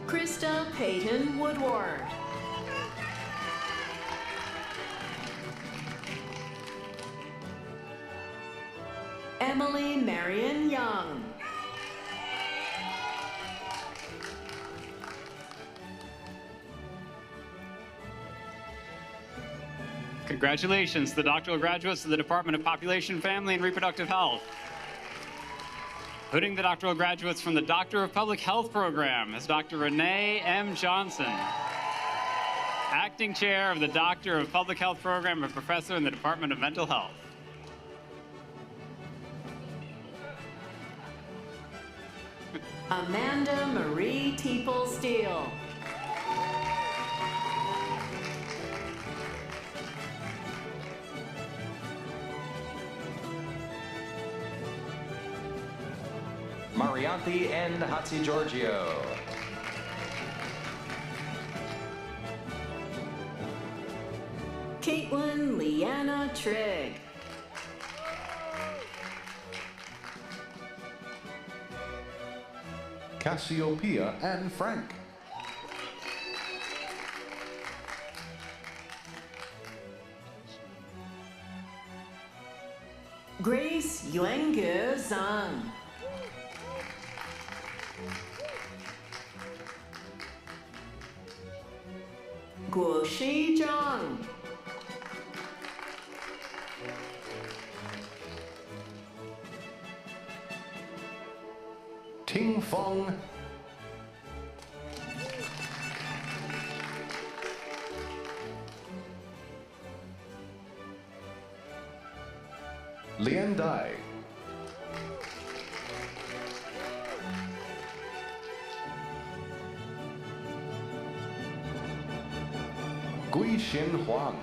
Krista Payton Woodward. Emily Marion Young. Congratulations to the doctoral graduates of the Department of Population, Family, and Reproductive Health. Putting the doctoral graduates from the Doctor of Public Health program is Dr. Renee M. Johnson, Acting Chair of the Doctor of Public Health program and Professor in the Department of Mental Health. Amanda Marie Teeple Steele. Marianthi N. Hatzigiorgio. Caitlin Leanna Trigg. Cassiopeia Anne Frank. Grace Yuenge Zhang. Guoshi Zhang. Ting Feng. Lian Dai. Gui Xin Huang.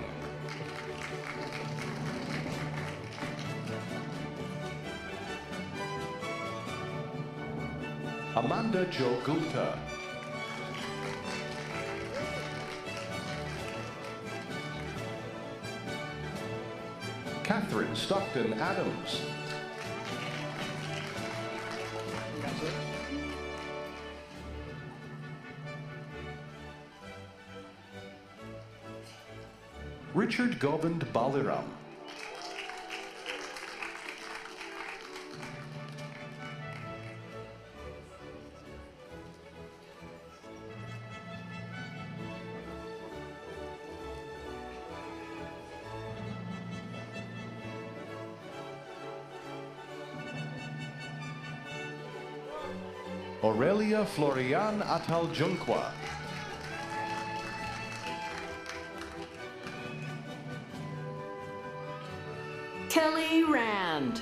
Amanda Jo Gupta. Catherine Stockton Adams. Richard Govind Baliram. Aurelia Florian Atal-Junqua. Kelly Rand.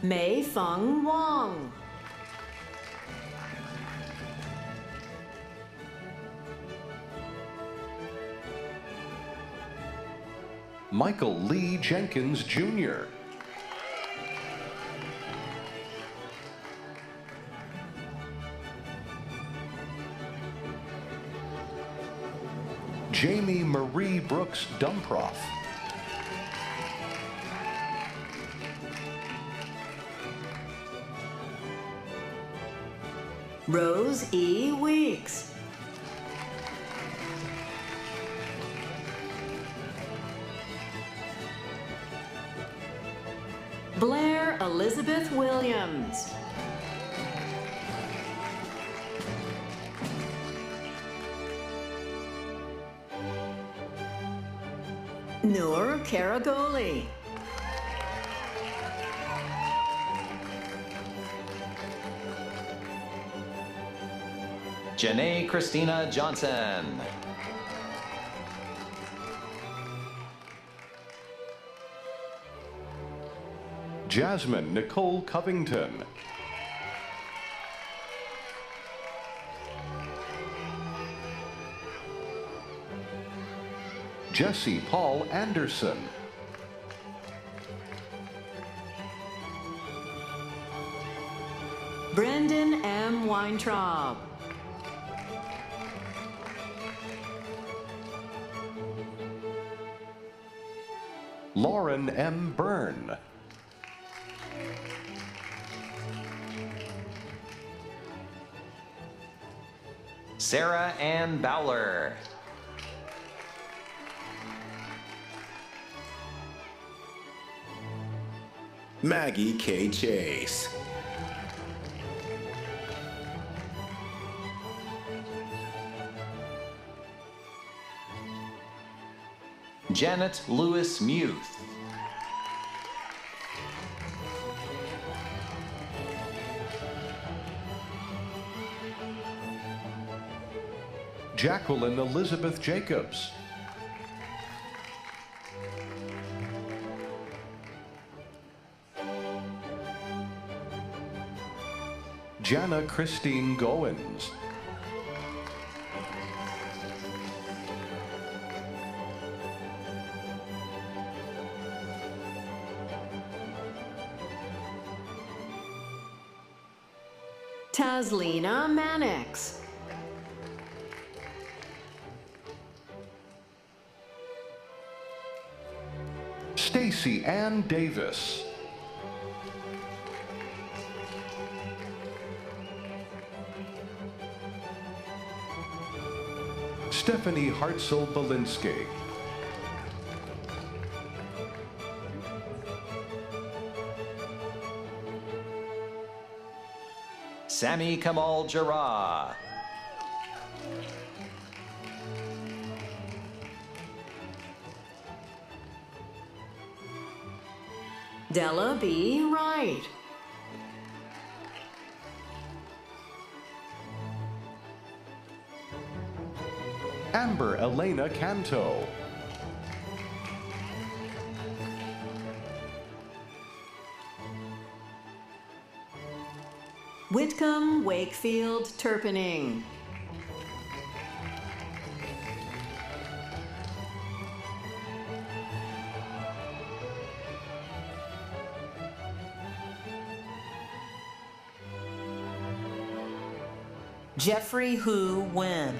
Mei Feng Wong. Michael Lee Jenkins Jr. Jamie Marie Brooks Dumproff. Rose E. Weeks. Blair Elizabeth Williams. Noor Karagoli. Janae Christina Johnson. Jasmine Nicole Covington. Jesse Paul Anderson. Brendan M. Weintraub. Lauren M. Byrne. Sarah Ann Bowler. Maggie K. Chase. Janet Lewis Muth. Jacqueline Elizabeth Jacobs. Jana Christine Goins. Taslina Mannix. Stacy Ann Davis. Stephanie Hartzell Belinsky. Sami Kamal Jarrah. Della B. Wright. Amber Elena Canto. Whitcomb Wakefield Turpening. Jeffrey Hu Wen.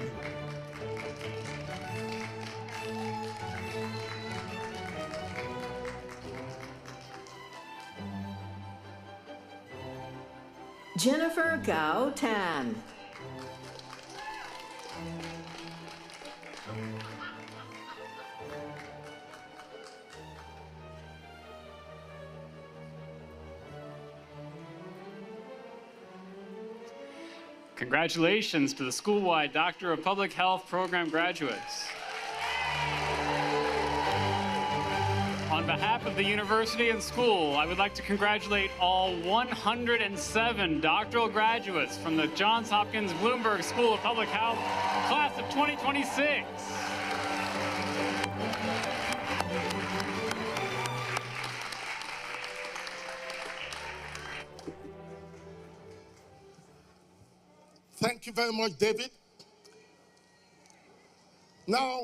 Jennifer Gao Tan. Congratulations to the school-wide Doctor of Public Health program graduates. On behalf of the university and school, I would like to congratulate all 107 doctoral graduates from the Johns Hopkins Bloomberg School of Public Health, class of 2026. Thank you very much, David. Now,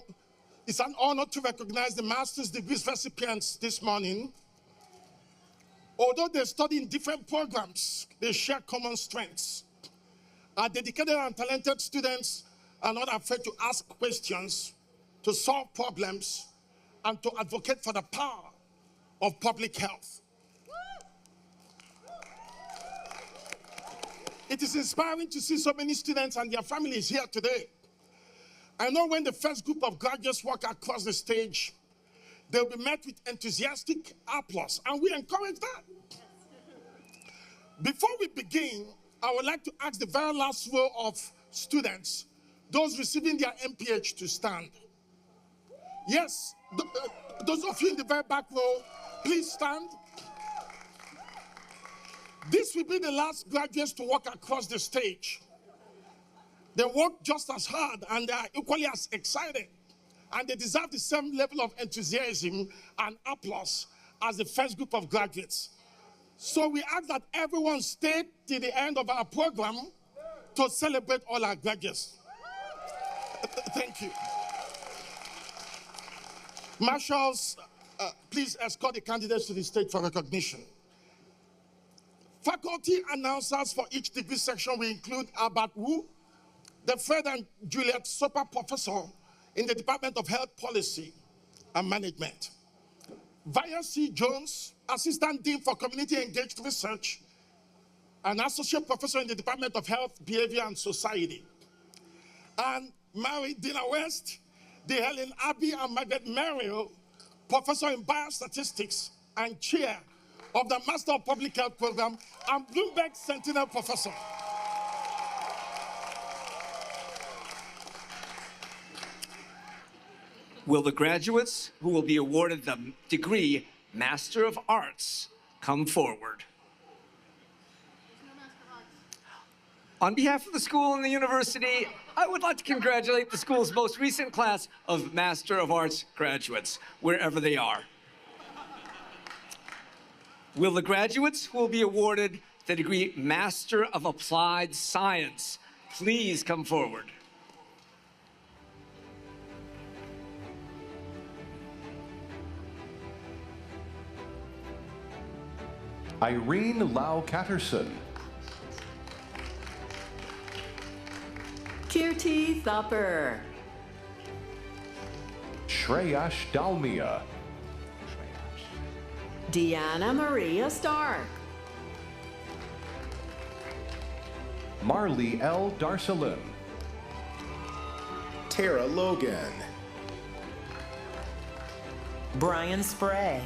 it's an honor to recognize the master's degrees recipients this morning. Although they study in different programs, they share common strengths. Our dedicated and talented students are not afraid to ask questions, to solve problems, and to advocate for the power of public health. It is inspiring to see so many students and their families here today. I know when the first group of graduates walk across the stage, they'll be met with enthusiastic applause, and we encourage that. Before we begin, I would like to ask the very last row of students, those receiving their MPH, to stand. Yes, those of you in the very back row, please stand. This will be the last graduates to walk across the stage. They work just as hard and they are equally as excited. And they deserve the same level of enthusiasm and applause as the first group of graduates. So we ask that everyone stay till the end of our program to celebrate all our graduates. Thank you. Marshals, please escort the candidates to the stage for recognition. Faculty announcers for each degree section will include Albert Wu, the Fred and Juliet Soper Professor in the Department of Health Policy and Management. Vaya C. Jones, Assistant Dean for Community Engaged Research, an Associate Professor in the Department of Health, Behavior and Society. And Mary Dina West, the Helen Abbey and Margaret Merrill, Professor in Biostatistics and Chair of the Master of Public Health Program and Bloomberg Sentinel Professor. Will the graduates who will be awarded the degree Master of Arts come forward? On behalf of the school and the university, I would like to congratulate the school's most recent class of Master of Arts graduates, wherever they are. Will the graduates who will be awarded the degree Master of Applied Science please come forward? Irene Lau Catterson. Kirti Thupper. Shreyash Dalmia. Deanna Maria Stark. Marley L. Darsalim. Tara Logan. Brian Spray.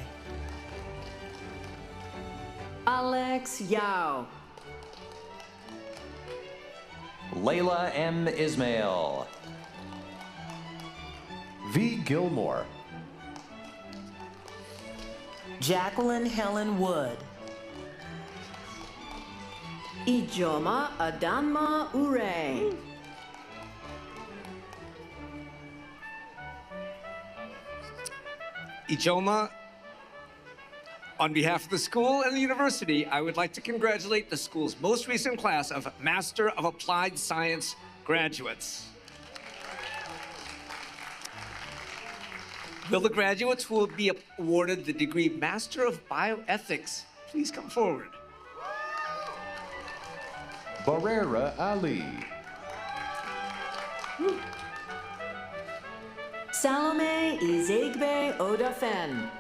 Alex Yao. Layla M. Ismail. V. Gilmore. Jacqueline Helen Wood. Ijoma Adanma Ure. Ijoma, on behalf of the school and the university, I would like to congratulate the school's most recent class of Master of Applied Science graduates. Will the graduates who will be awarded the degree Master of Bioethics please come forward? Barrera Ali. Salome Izegbe Odafen.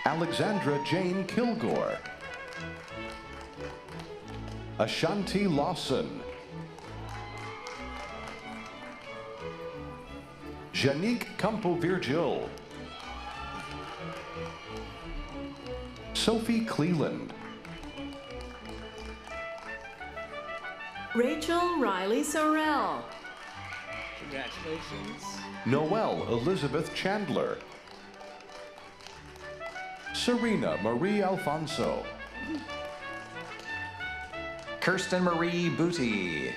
Alexandra Jane Kilgore. Ashanti Lawson. Janique Campo Virgil. Sophie Cleland. Rachel Riley Sorrell. Congratulations. Noelle Elizabeth Chandler. Serena Marie Alfonso. Kirsten Marie Booty.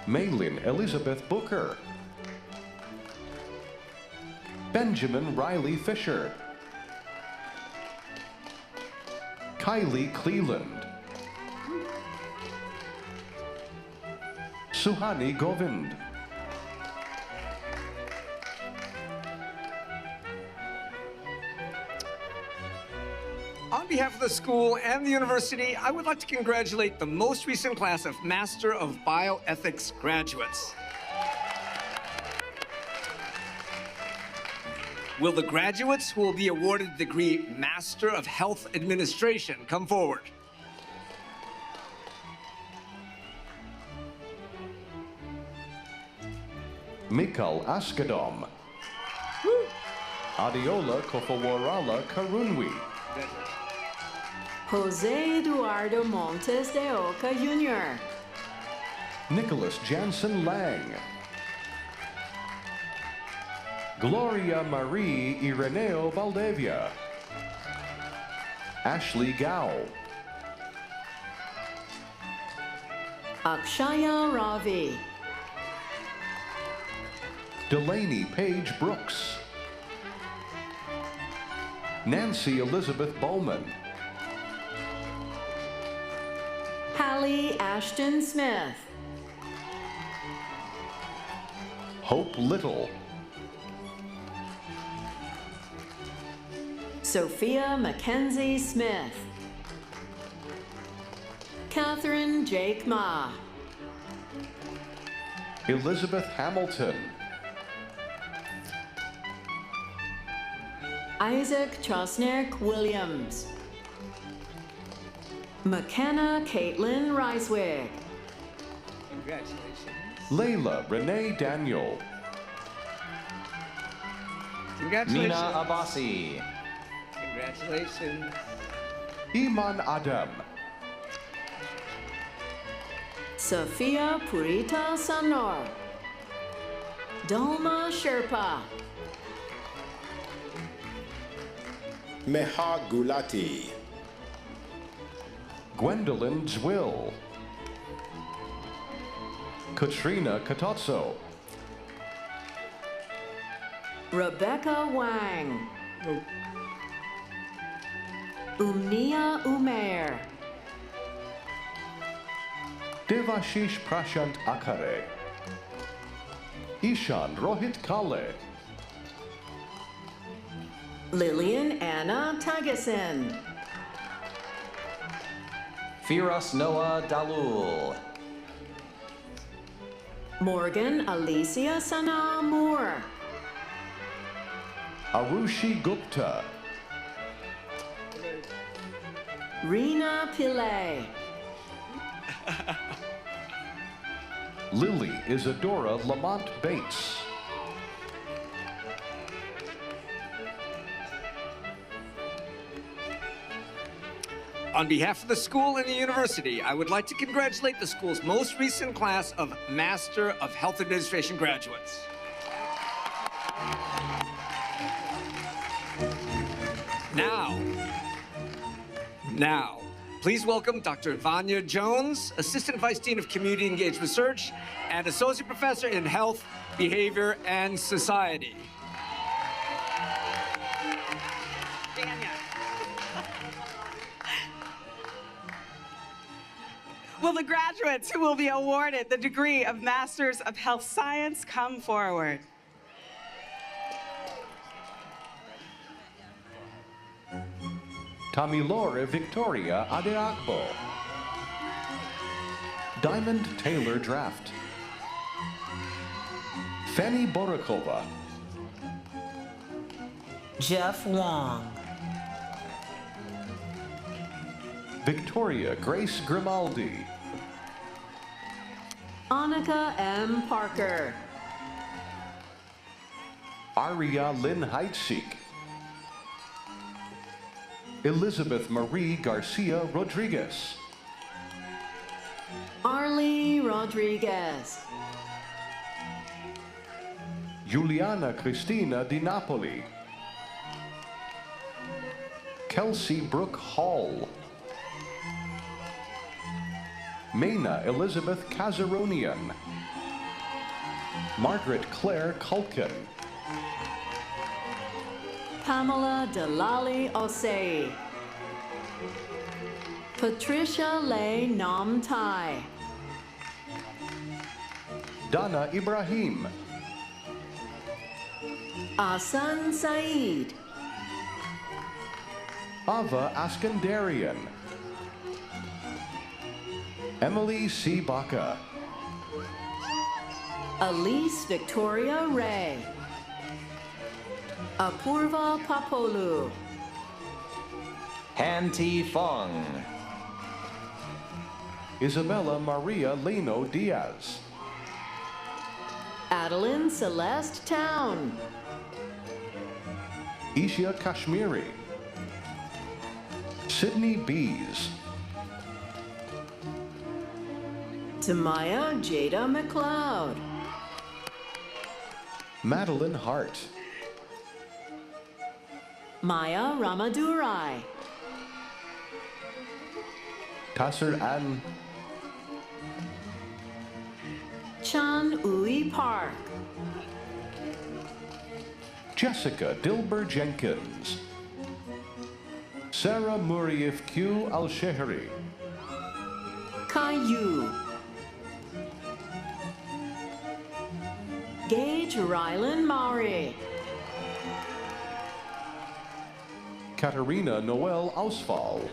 Maylin Elizabeth Booker. Benjamin Riley Fisher. Kylie Cleland. Suhani Govind. On behalf of the school and the university, I would like to congratulate the most recent class of Master of Bioethics graduates. Will the graduates who will be awarded the degree Master of Health Administration come forward? Mikal Askadom. Adiola Kofawarala Karunwi. Jose Eduardo Montes de Oca Jr. Nicholas Jansen Lang. Gloria Marie Ireneo Valdavia. Ashley Gao. Akshaya Ravi. Delaney Page Brooks. Nancy Elizabeth Bowman. Hallie Ashton Smith. Hope Little. Sophia Mackenzie Smith. Catherine Jake Ma. Elizabeth Hamilton. Isaac Chosnick Williams. McKenna Caitlin Reiswig. Congratulations. Layla Renee Daniel. Congratulations. Mina Abbasi. Congratulations. Iman Adam. Sophia Purita Sanor. Dolma Sherpa. Meha Gulati. Gwendolyn Zwill. Katrina Catozzo. Rebecca Wang. Umnia Umair. Devashish Prashant Akare. Ishan Rohit Kale. Lillian Anna Tagasin. Firas Noah Dalul. Morgan Alicia Sana Moore. Arushi Gupta. Rena Pillay. Lily Isadora Lamont Bates. On behalf of the school and the university, I would like to congratulate the school's most recent class of Master of Health Administration graduates. Now, please welcome Dr. Vanya Jones, Assistant Vice Dean of Community Engagement Research and Associate Professor in Health, Behavior, and Society. Will the graduates who will be awarded the degree of Masters of Health Science come forward? Tamilore Victoria Adeakbo. Diamond Taylor Draft. Fanny Borakova. Jeff Wong. Victoria Grace Grimaldi. Annika M. Parker. Aria Lynn Heidsieck. Elizabeth Marie Garcia Rodriguez. Arlie Rodriguez. Juliana Cristina Di Napoli. Kelsey Brooke Hall. Maina Elizabeth Kazaronian. Margaret Claire Culkin. Pamela Delali Osei. Patricia Leigh Nam Tai. Dana Ibrahim. Asan Saeed. Ava Askandarian. Emily C. Baca. Elise Victoria Ray. Apurva Papolu. Han Ti Fong. Isabella Maria Leno Diaz. Adeline Celeste Town. Isha Kashmiri. Sydney Bees. Tamaya Jada McLeod. Madeline Hart. Maya Ramadurai. Tasser Ann. Chan Ui Park. Jessica Dilber Jenkins. Sarah Murief Q. Al-Shehri. Caillou. Gage Rylan Maury. Katarina Noel Ausfall.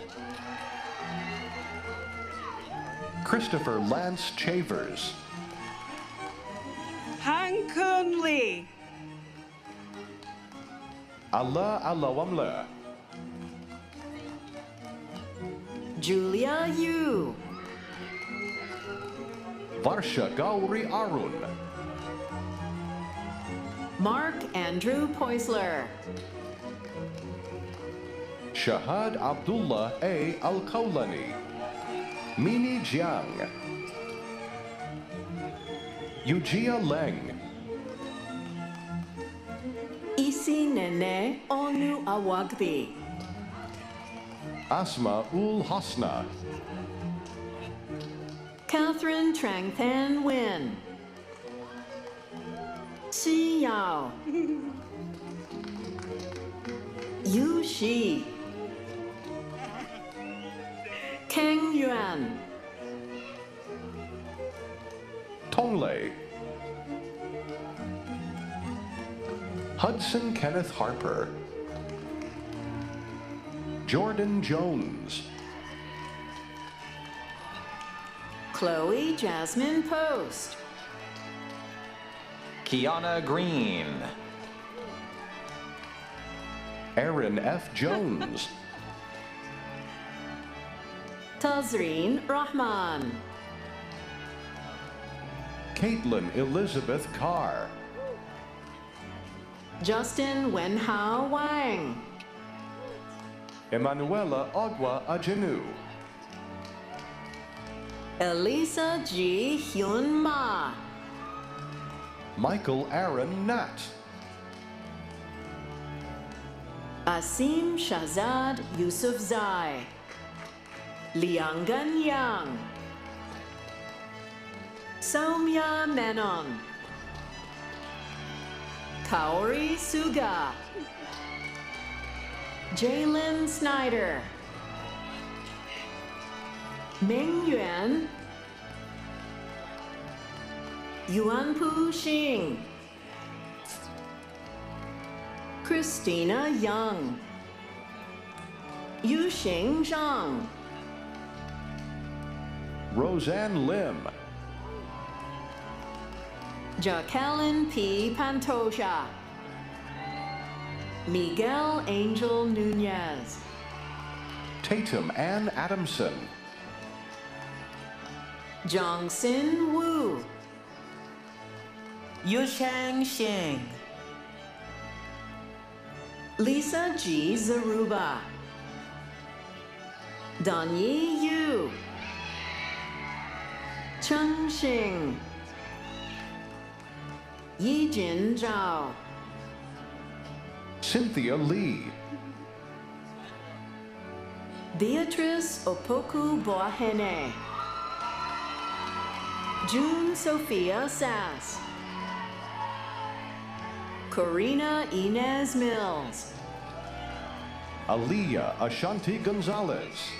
Christopher Lance Chavers. Han Kun Lee. Allah Alawamla. Julia Yu. Varsha Gauri Arun. Mark Andrew Poisler. Shahad Abdullah A. Al-Kaulani. Mini Jiang. Yujia Leng. Isi Nene Onu Awagbi. Asma Ul Hasna. Catherine Trangthan Nguyen. Xi Yao. Yu Shi. Kang Yuan. Tonglei. Hudson Kenneth Harper. Jordan Jones. Chloe Jasmine Post. Kiana Green. Aaron F. Jones. Tazreen Rahman. Caitlin Elizabeth Carr. Justin Wenhao Wang. Emanuela Ogwa Ajenu. Elisa G. Hyun Ma. Michael Aaron Nat. Asim Shahzad Yusufzai. Liangan Yang. Soumya Menon. Kaori Suga. Jalen Snyder. Ming Yuan. Yuanpu Xing. Christina Young. Yuxing Zhang. Roseanne Lim. Jacqueline P. Pantoja. Miguel Angel Nunez. Tatum Ann Adamson. Jongsin Wu. Yusheng Xing. Lisa G. Zaruba. Danyi Yu. Cheng Xing. Yijin Zhao. Cynthia Lee. Beatrice Opoku Boahene. June Sophia Sass. Corina Inez Mills. Aaliyah Ashanti Gonzalez.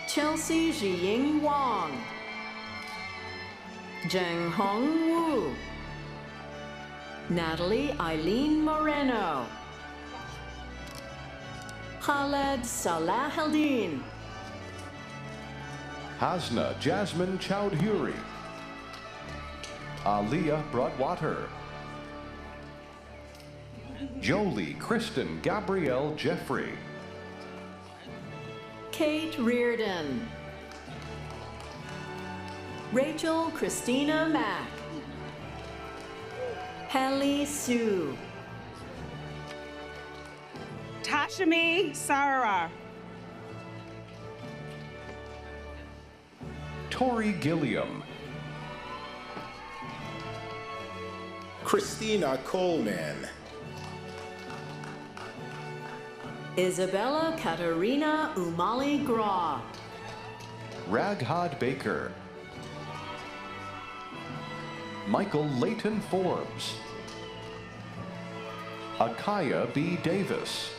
Chelsea Zhiying Wang. Zheng Hong Wu. Natalie Eileen Moreno. Khaled Salahuddin. Hasna Jasmine Chowdhury. Aliyah Broadwater. Jolie Kristen Gabrielle Jeffrey. Kate Reardon. Rachel Christina Mack. Hallie Sue. Tashimi Sarara. Tori Gilliam. Christina Coleman. Isabella Katerina Umali Gra. Raghad Baker. Michael Leighton Forbes. Akaya B. Davis.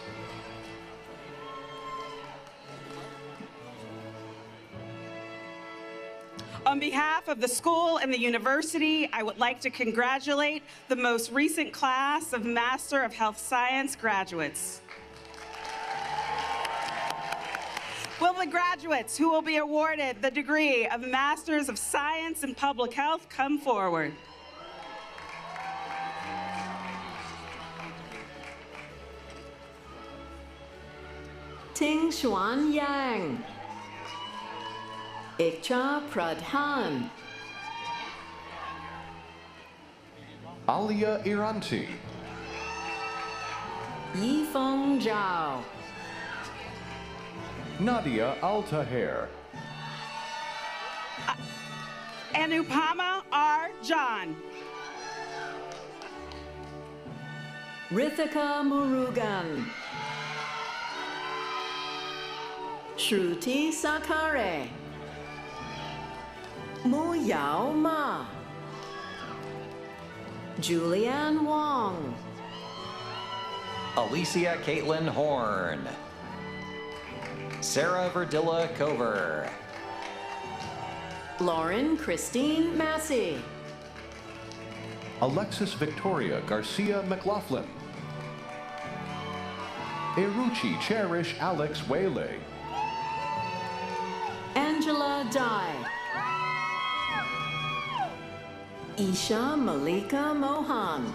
On behalf of the school and the university, I would like to congratulate the most recent class of Master of Health Science graduates. Will the graduates who will be awarded the degree of Masters of Science in Public Health come forward? Ting Xuan Yang. Ikcha Pradhan. Alia Iranti. Yifeng Zhao. Nadia Altaher. Anupama R. John. Rithika Murugan. Shruti Sakare. Mu Yao Ma. Julianne Wong. Alicia Caitlin Horn. Sarah Verdilla Cover. Lauren Christine Massey. Alexis Victoria Garcia McLaughlin. Eruchi Cherish Alex Whaley. Angela Dai. Isha Malika Mohan.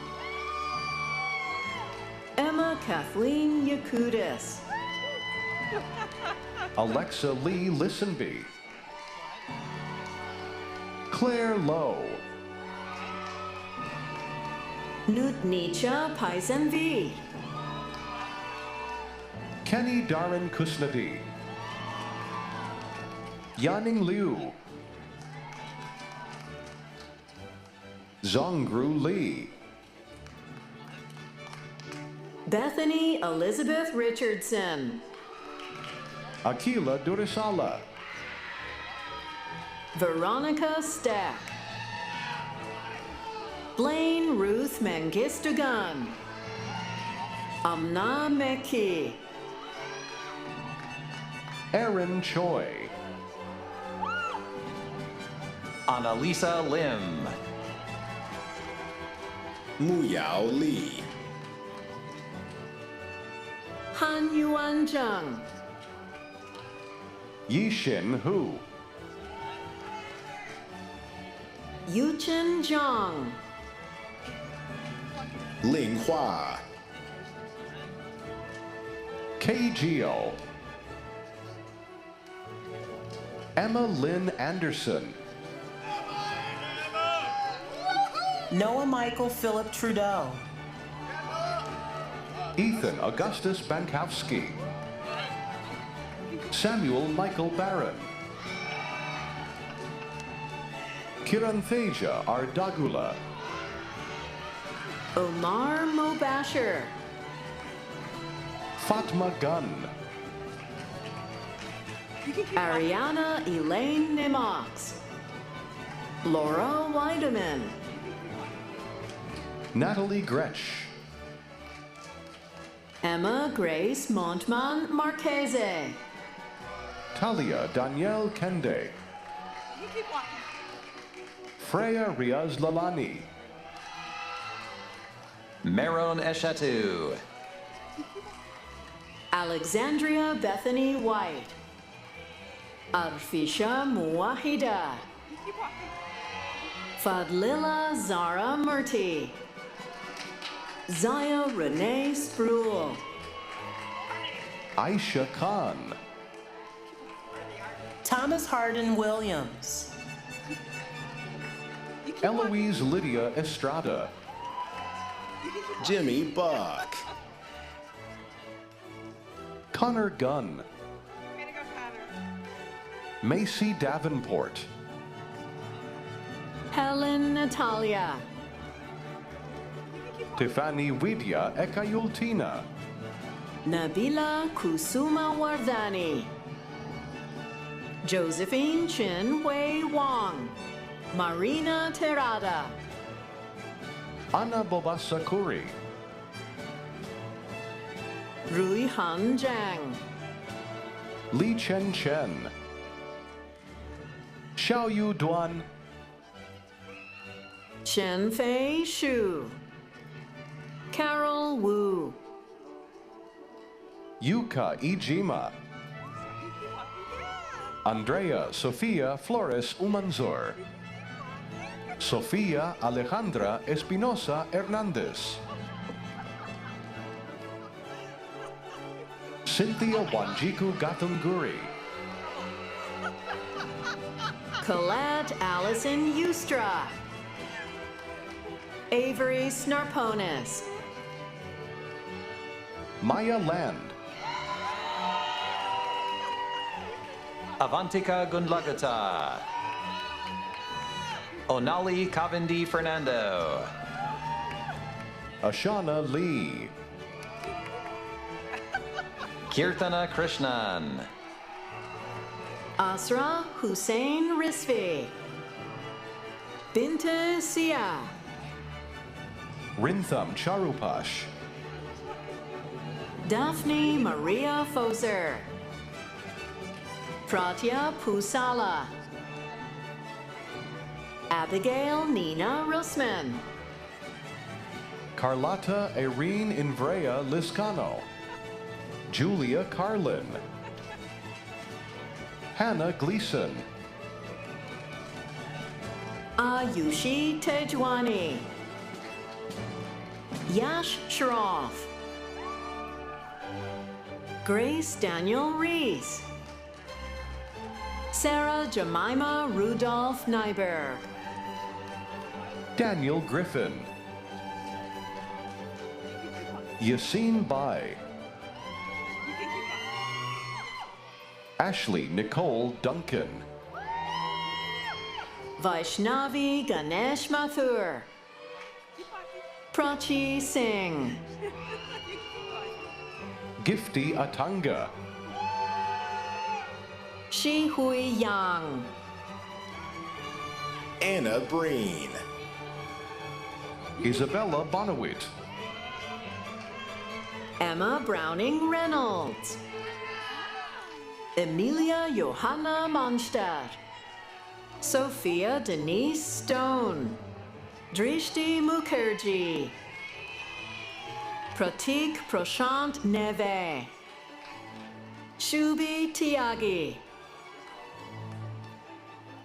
Emma Kathleen Yakudis. Alexa Lee Listenby. Claire Lowe. Nutnicha Paisenvi. Kenny Darren Kusnadi. Yaning Liu. Zongru Lee. Bethany Elizabeth Richardson. Akila Durisala. Veronica Stack. Blaine Ruth Mengistugan. Amna Meki. Aaron Choi. Annalisa Lim. Muyao Li. Han Yuan Zheng. Yixin Hu. Yuchen Zhang. Ling Hua. Kei Gio. Emma Lynn Anderson. Noah Michael Philip Trudeau. Ethan Augustus Bankowski. Samuel Michael Barron. Kirantheja Ardagula. Omar Mobasher. Fatma Gunn. Ariana Elaine Nimox. Laura Weideman. Natalie Gretsch. Emma Grace Montman Marchese. Talia Danielle Kende. Freya Riaz Lalani. Meron Eshatu. Alexandria Bethany White. Arfisha Muwahida. Fadlila Zara Murti. Zaya Renee Spruill. Aisha Khan. Thomas Hardin Williams. Eloise Lydia Estrada. Jimmy Buck. Connor Gunn. Macy Davenport. Helen Natalia. Tiffany Widya Ekayultina. Nabila Kusuma Wardani. Josephine Chin Hui Wong. Marina Terada. Anna Bobasakuri. Rui Han Zhang. Li Chen Chen. Xiaoyu Duan. Chen Fei Shu. Carol Wu. Yuka Ijima. Andrea Sofia Flores Umanzor. Sofia Alejandra Espinosa Hernandez. Cynthia Wanjiku Gatunguri. Colette Allison Eustra. Avery Snarponis. Maya Land. Avantika Gundlagata. Onali Kavindi Fernando. Ashana Lee. Kirtana Krishnan. Asra Hussein Rizvi. Binte Sia. Rintham Charupash. Daphne Maria Foser. Pratya Pusala. Abigail Nina Russman. Carlotta Irene Invrea Liscano. Julia Carlin. Hannah Gleason. Ayushi Tejwani. Yash Shroff. Grace Daniel Reese. Sarah Jemima Rudolph Nyberg. Daniel Griffin. Yassine Bai. Ashley Nicole Duncan. Vaishnavi Ganesh Mathur. Prachi Singh. Gifty Atanga. Shi Hui Yang. Anna Breen. Isabella Bonawit. Emma Browning Reynolds. Emilia Johanna Monstadt. Sophia Denise Stone. Drishti Mukherjee. Pratik Prashant Neve. Shubhi Tyagi.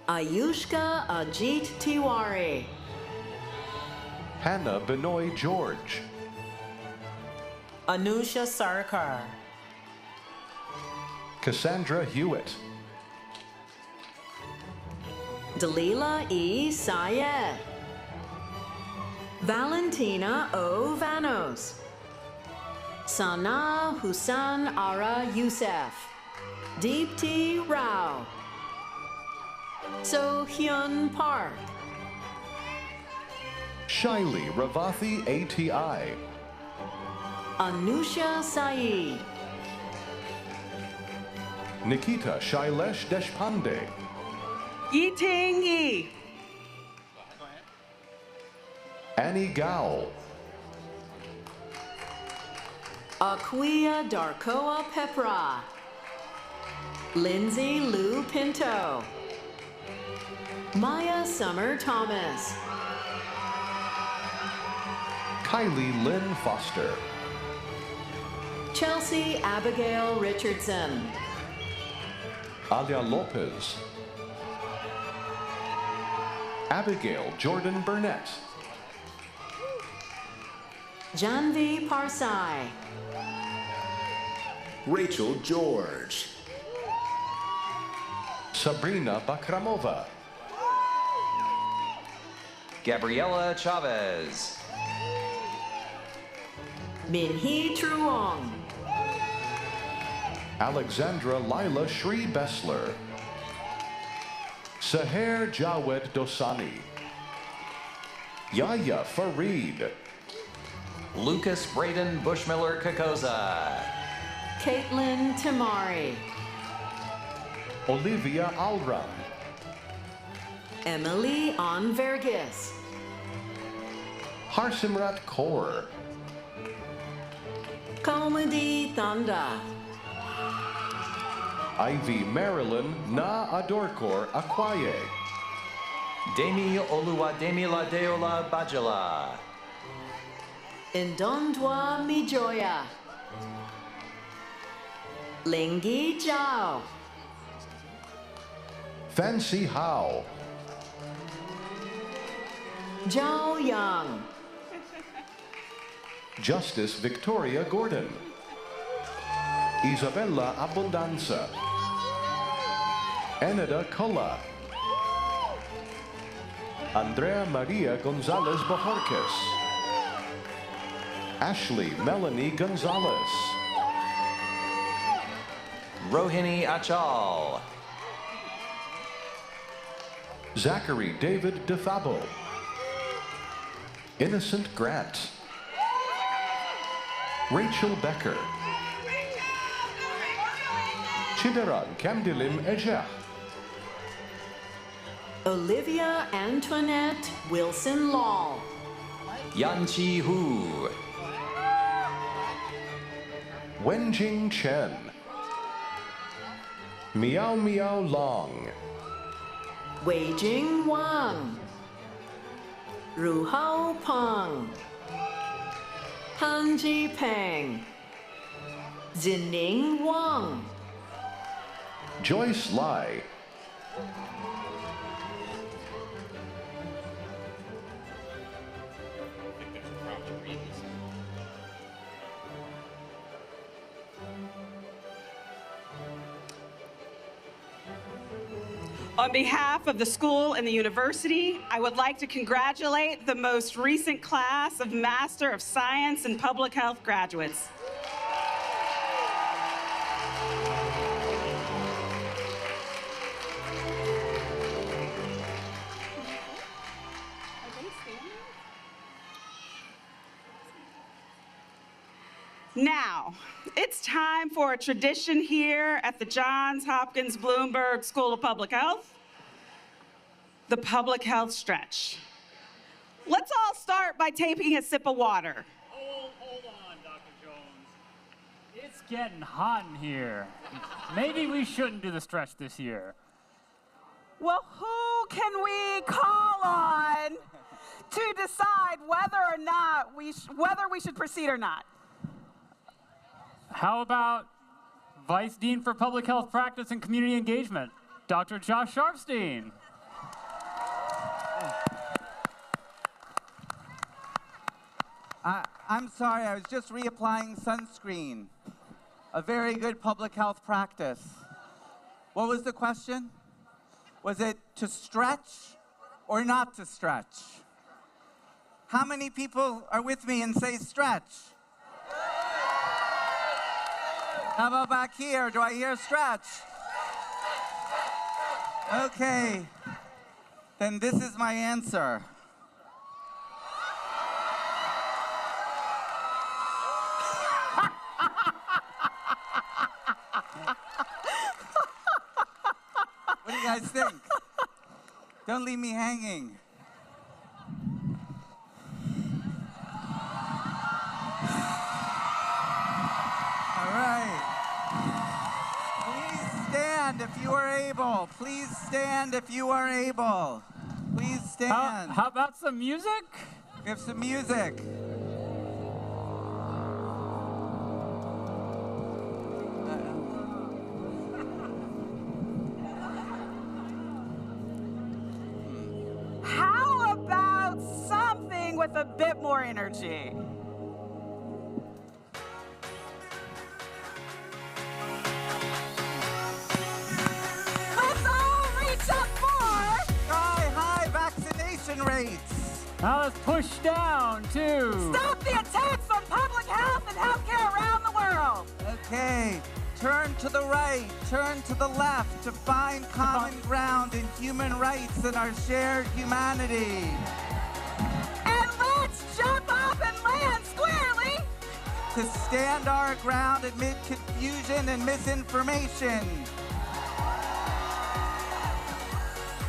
Ayushka Ajit Tiwari. Hannah Benoy George. Anusha Sarkar. Cassandra Hewitt. Dalila E. Sayed. Valentina O. Vanos. Sana Hussan Ara Youssef. Deepti Rao. So Hyun Park. Shaili Ravathi ATI. Anusha Saeed. Nikita Shailesh Deshpande. Yiting Yi. Annie Gao. Aquia Darkoa Pepra. Lindsay Lou Pinto. Maya Summer Thomas. Kylie Lynn Foster. Chelsea Abigail Richardson. Alia Lopez. Abigail Jordan Burnett. Janvi Parsai. Rachel George. Sabrina Bakramova. Gabriela Chavez. Minhee Truong. Alexandra Lila Shri Bessler. Seher Jawed Dosani. Yahya Farid. Lucas Braden Bushmiller Kakoza. Caitlin Tamari. Olivia Alram. Emily On Vergis. Harsimrat Kaur. Comedy Thanda. Ivy Marilyn Na Adorkor Akwaye. Demi Oluwademi Ladeola Bajala. Indondwa Mijoya. Lingi Zhao. Fancy How. Zhao Yang. Justice Victoria Gordon. Isabella Abundanza. Enida Kola. Andrea Maria Gonzalez Bajorquez. Ashley Melanie Gonzalez. Rohini Achal. Zachary David DeFabo. Innocent Grant. Rachel Becker. Chidaran Kamdilim Ejah. Olivia Antoinette Wilson Law. Yanchi Hu. Wenjing Chen. Miao Miao Long. Weijing Wang. Ruhao Peng. Hanji Peng. Zining Wang. Joyce Lai. On behalf of the school and the university, I would like to congratulate the most recent class of Master of Science in Public Health graduates. Now, it's time for a tradition here at the Johns Hopkins Bloomberg School of Public Health, the public health stretch. Let's all start by taking a sip of water. Hold on, Dr. Jones. It's getting hot in here. Maybe we shouldn't do the stretch this year. Well, who can we call on to decide whether we should proceed or not? How about Vice Dean for Public Health Practice and Community Engagement, Dr. Josh Sharfstein? I'm sorry, I was just reapplying sunscreen. A very good public health practice. What was the question? Was it to stretch or not to stretch? How many people are with me and say stretch? How about back here? Do I hear stretch? Okay, then this is my answer. What do you guys think? Don't leave me hanging. All right. Please stand if you are able. Please stand if you are able. Please stand. How about some music? We have some music. How about something with a bit more energy? Let's all reach up for high vaccination rates. Now let's push down too. Stop the attacks on public health and healthcare around the world. Okay, turn to the right, turn to the left to find common ground in human rights and our shared humanity. And let's jump up and land squarely. To stand our ground amid confusion and misinformation.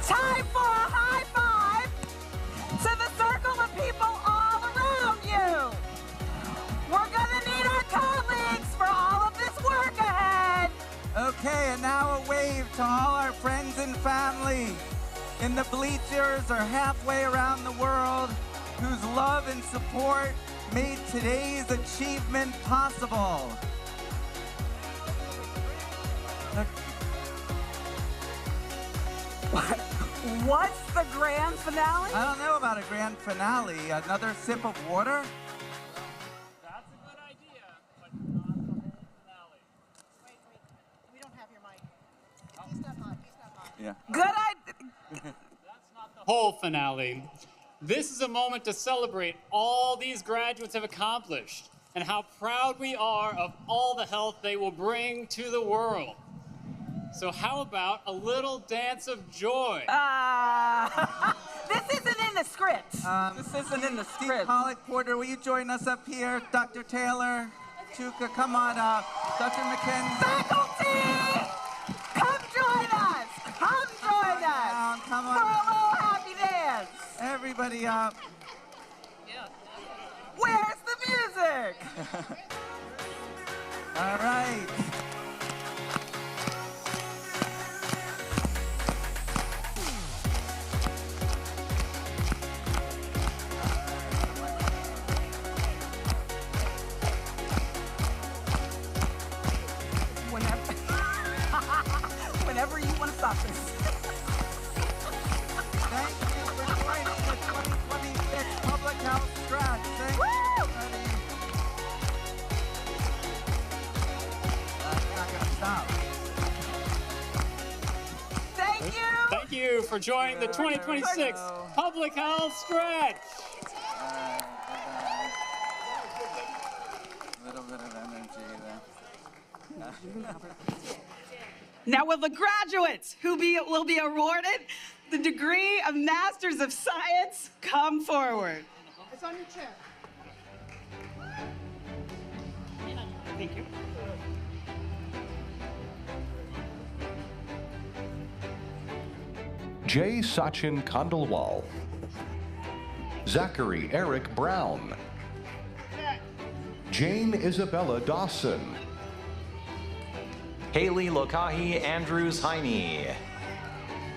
Time for a high five to the circle of people all around you. We're gonna need our colleagues for all of this work ahead. Okay, and now a wave to all our friends and family in the bleachers or halfway around the world whose love and support made today's achievement possible. What's the grand finale? I don't know about a grand finale. Another sip of water? That's a good idea, but not the whole finale. Wait. We don't have your mic. He's not hot. Yeah. Good idea. Whole finale. This is a moment to celebrate all these graduates have accomplished and how proud we are of all the health they will bring to the world. So how about a little dance of joy? This isn't in the script. This isn't in the Steve script. Pollock Porter, will you join us up here? Dr. Taylor, Chuka, come on up. Dr. McKenzie. Faculty! Come join us! Come join us! Come on. For a little happy dance! Everybody up. Where's the music? All right. Whenever you want to stop this. Thank you for joining the 2026 Public Health Stretch. Thank you, everybody. We're not going to stop. Thank you. Thank you for joining the 2026 Public Health Stretch. A little bit of energy there. Now will the graduates who will be awarded the degree of Masters of Science come forward? It's on your chair. Thank you. Jay Sachin Kandalwal. Zachary Eric Brown. Jane Isabella Dawson. Haley Lokahi Andrews Heine.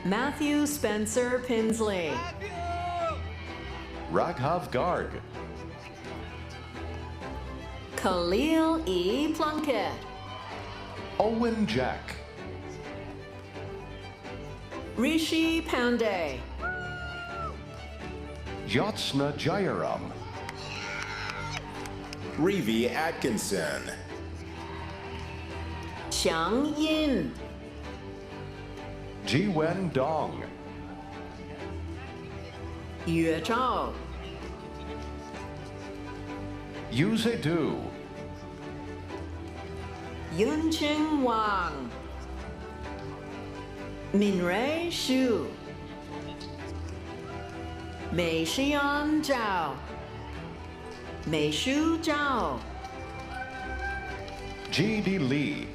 Matthew Spencer Pinsley. Raghav Garg. Khalil E. Plunkett. Owen Jack. Rishi Pandey. Yotsna Jayaram. Revi Atkinson. Xiang Yin. Jiwen Dong. Yue Zhao. Yu Zedou. Yunqing Wang. Minrei Xu. Meixian Zhao. Meishu Zhao. G.D. Lee.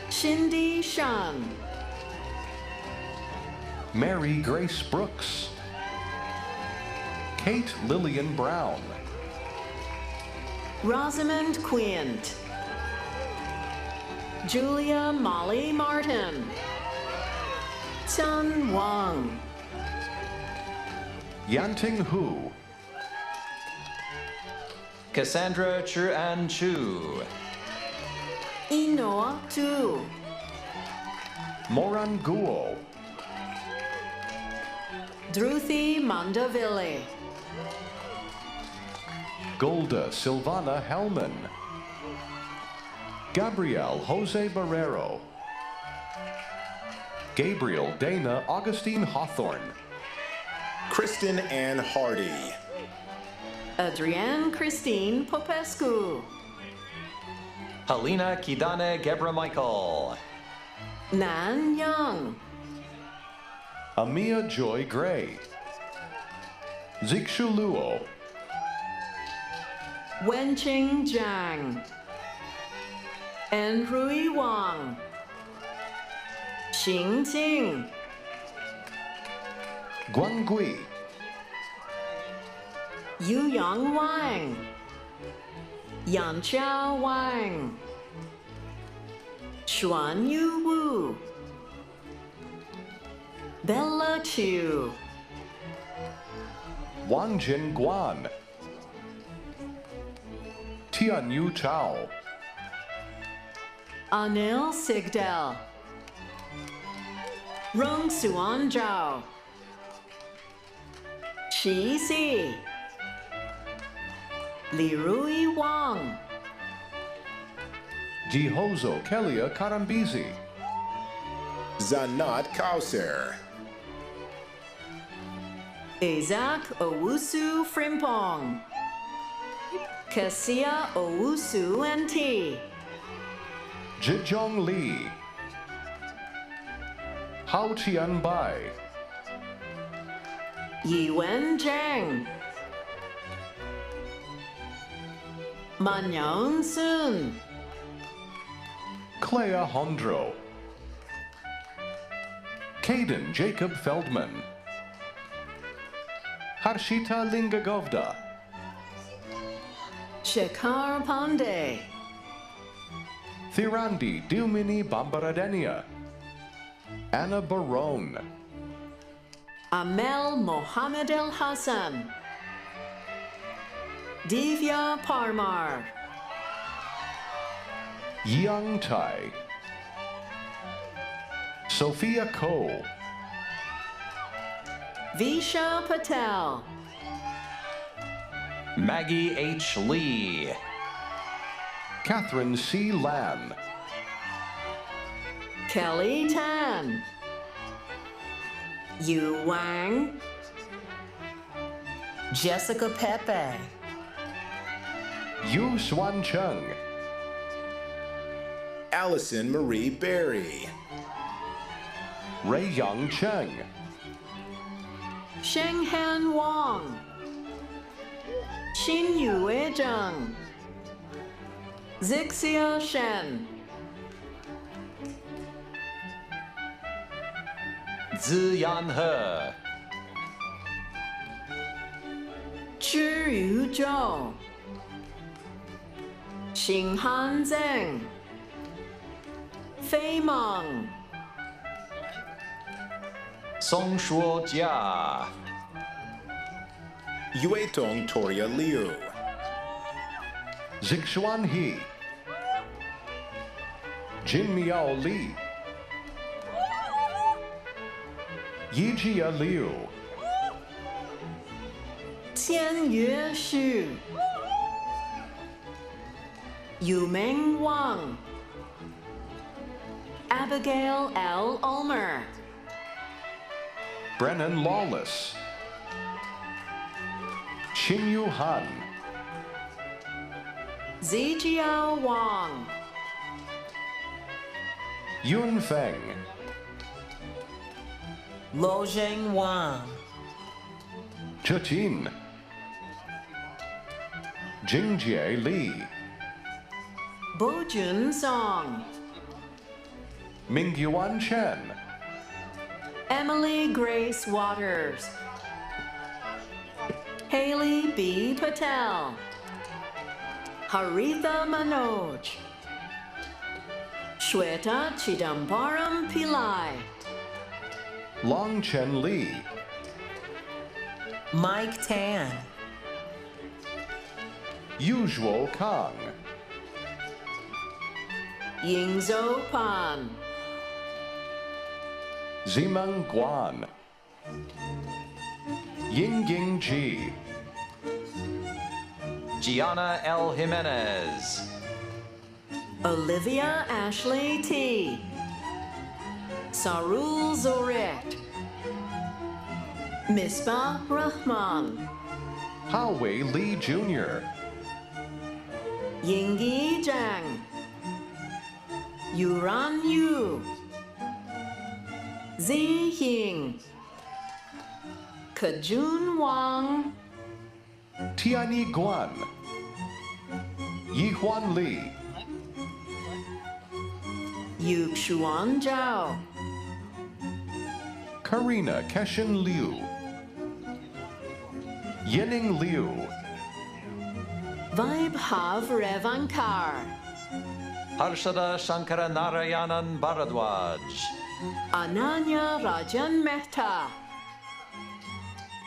Cindy Shan. Mary Grace Brooks. Kate Lillian Brown. Rosamond Quint. Julia Molly Martin. Sun Wang. Yanting Hu. Cassandra Chuan Chu. Inoa Tu. Moran Guo. Druthi Mandavili. Golda Silvana Hellman. Gabriel Jose Barrero. Gabriel Dana Augustine Hawthorne. Kristen Ann Hardy. Adrienne Christine Popescu. Helena Kidane Gebra Michael. Nan Young. Amia Joy Gray. Zikshu Luo. Wenqing Zhang. Enrui Wang. Xing Qing. Guan Gui. Yu Yang Wang. Yang Chao Wang. Xuan Yu Wu. Bella Chu. Wang Jin Guan. Tian Yu Chao. Anil Sigdel. Rong Suan Zhao. Shi Si. Li Rui Wang. Jihozo Kelia Karambizi. Zanat Kauser. Isaac Owusu Frimpong. Cassia Owusu NT. Zhejiang Li. Hao Qian Bai. Yiwen Zhang. Manyang Sun. Clea Hondro. Caden Jacob Feldman. Harshita Lingagovda. Shekhar Pandey. Thirandi Dilmini Bambaradenia. Anna Barone. Amel Mohammed El Hassan. Divya Parmar. Yang Tai. Sophia Cole. Visha Patel. Maggie H. Lee. Catherine C. Lamb. Kelly Tan. Yu Wang. Jessica Pepe. Yu Swan Chung. Allison Marie Berry. Ray Young Cheng. Shenghan Wang. Xin Yue Zheng. Zixia Shen. Ziyan He. 知宇宙。新汉正。飞猛。 Song Shuo Jia. Yuetong Toria Liu. Zixuan He. Jin Miao Li. Yijia Liu. 签约序。Yumeng Wang. Abigail L. Ulmer. Brennan Lawless. Xin Yu Han. Zijiao Wang. Yun Feng. Lo Zheng Wang. Chutin. Jingjie Li. Bojun Song. Mingyuan Chen. Emily Grace Waters. Haley B. Patel. Haritha Manoj. Shweta Chidambaram Pillai. Long Chen Li. Mike Tan. Usual Kang. Yingzhou Pan. Zimeng Guan. Yingying Ji. Gianna L. Jimenez. Olivia Ashley T. Sarul Zoret. Misbah Rahman. Howei Lee Jr. Yingyi Zhang. Yuran Yu. Zi Ying. Kajun Wang. Tianyi Guan. Yihuan Li. Yuxuan Zhao. Karina Keshin Liu. Yining Liu. Vaibhav Revankar. Harshada Shankara Narayanan Bharadwaj. Ananya Rajan Mehta.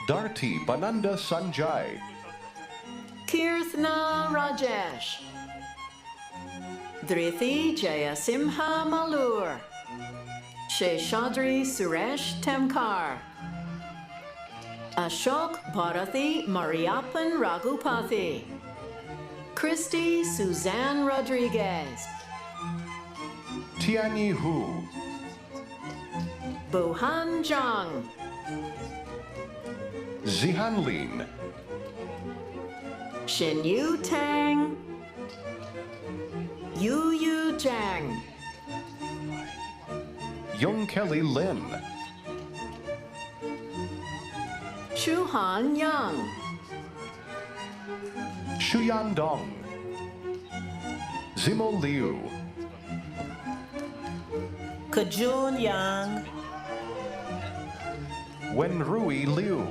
Darti Bananda Sanjay. Kirthna Rajesh. Dhrithi Jayasimha Malur. Sheshadri Suresh Temkar. Ashok Bharathi Mariappan Raghupathy. Christy Suzanne Rodriguez. Tianyi Hu. Bohan Zhang. Zihan Lin. Shenyu Tang. Yu Yu Zhang. Yong Kelly Lin. Shuhan Yang. Shuyan Dong. Zimo Liu. Kajun Yang. Wenrui Liu.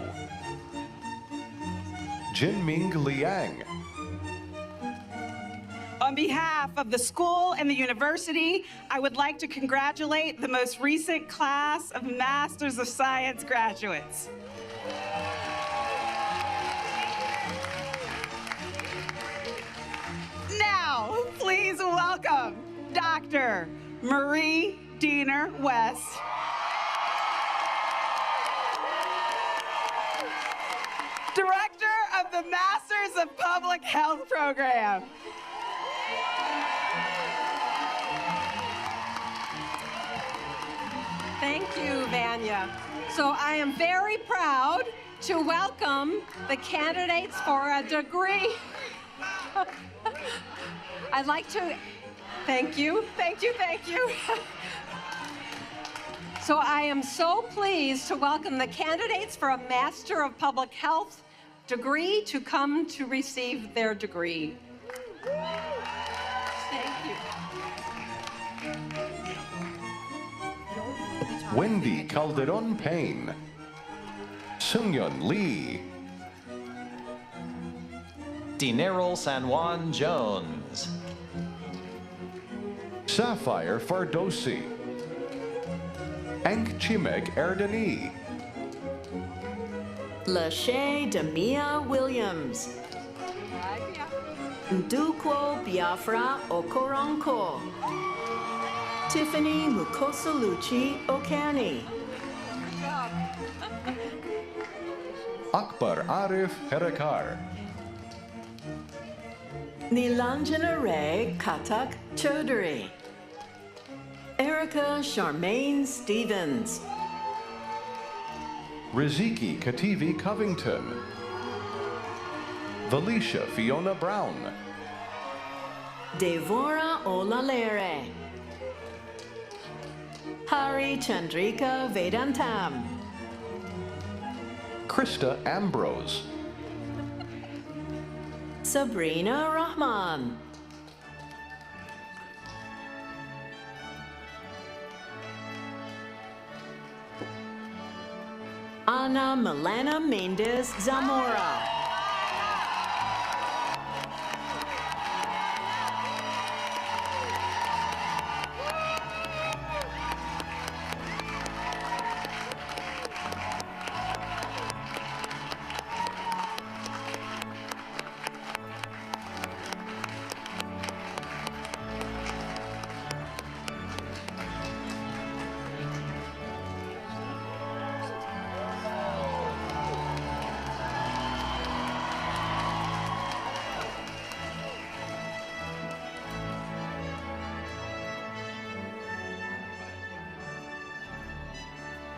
Jinming Liang. On behalf of the school and the university, I would like to congratulate the most recent class of Masters of Science graduates. Now, please welcome Dr. Marie Diener West. Director of the Masters of Public Health program. Thank you, Vanya. So I am very proud to welcome the candidates for a degree. I'd like to, thank you. So I am so pleased to welcome the candidates for a Master of Public Health degree to come to receive their degree. Wendy Calderon Payne. Seungyeon Lee. Dinero San Juan Jones. Sapphire Fardosi. Ank Chimeg Erdeni. Lachey Demia Williams. Ndukwo Biafra Okoronko. Tiffany Mukosoluchi Okani. Akbar Arif Herakar. Nilanjana Ray Katak Chaudhary. Erica Charmaine Stevens. Riziki Kativi Covington. Valicia Fiona Brown. Devora Olalere. Hari Chandrika Vedantam. Krista Ambrose. Sabrina Rahman. Ana Milana Mendez Zamora.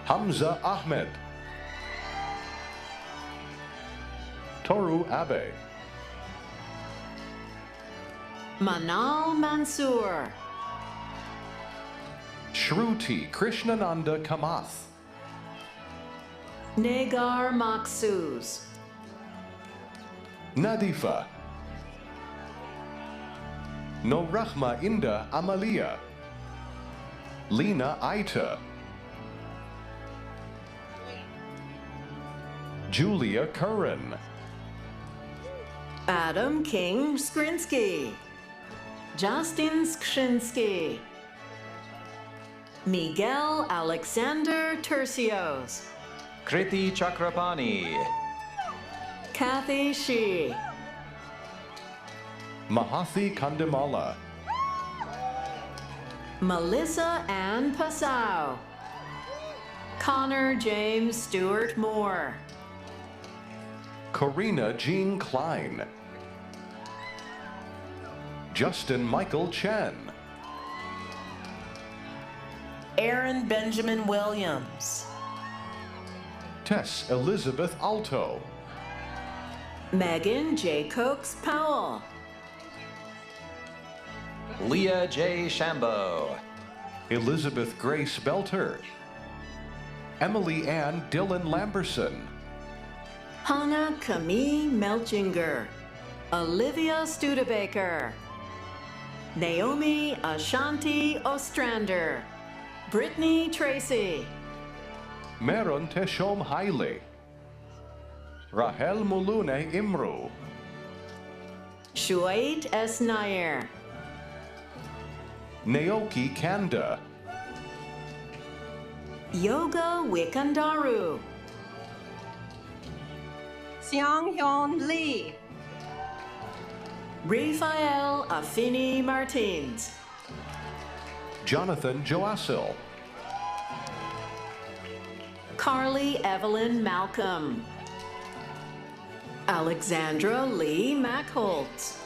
Hamza Ahmed. Toru Abe. Manal Mansoor. Shruti Krishnananda Kamath. Negar Maksuz. Nadifa. Norahma Inda Amalia. Lena Aita. Julia Curran. Adam King Skrinsky. Justin Skrzynski. Miguel Alexander Tercios. Kriti Chakrapani. Kathy Shi. Mahathi Kandimala. Melissa Ann Passau. Connor James Stewart Moore. Corina Jean Klein. Justin Michael Chen. Aaron Benjamin Williams. Tess Elizabeth Alto. Megan J. Cokes Powell. Leah J. Shambo. Elizabeth Grace Belter. Emily Ann Dillon Lamberson. Hannah Camille Melchinger. Olivia Studebaker. Naomi Ashanti Ostrander. Brittany Tracy. Meron Teshom Haile. Rahel Mulune Imru. Shuait S. Nair. Naoki Kanda. Yoga Wikandaru. Seong Hyun Lee. Rafael Afini Martins. Jonathan Joasil. Carly Evelyn Malcolm. Alexandra Lee Mackholtz.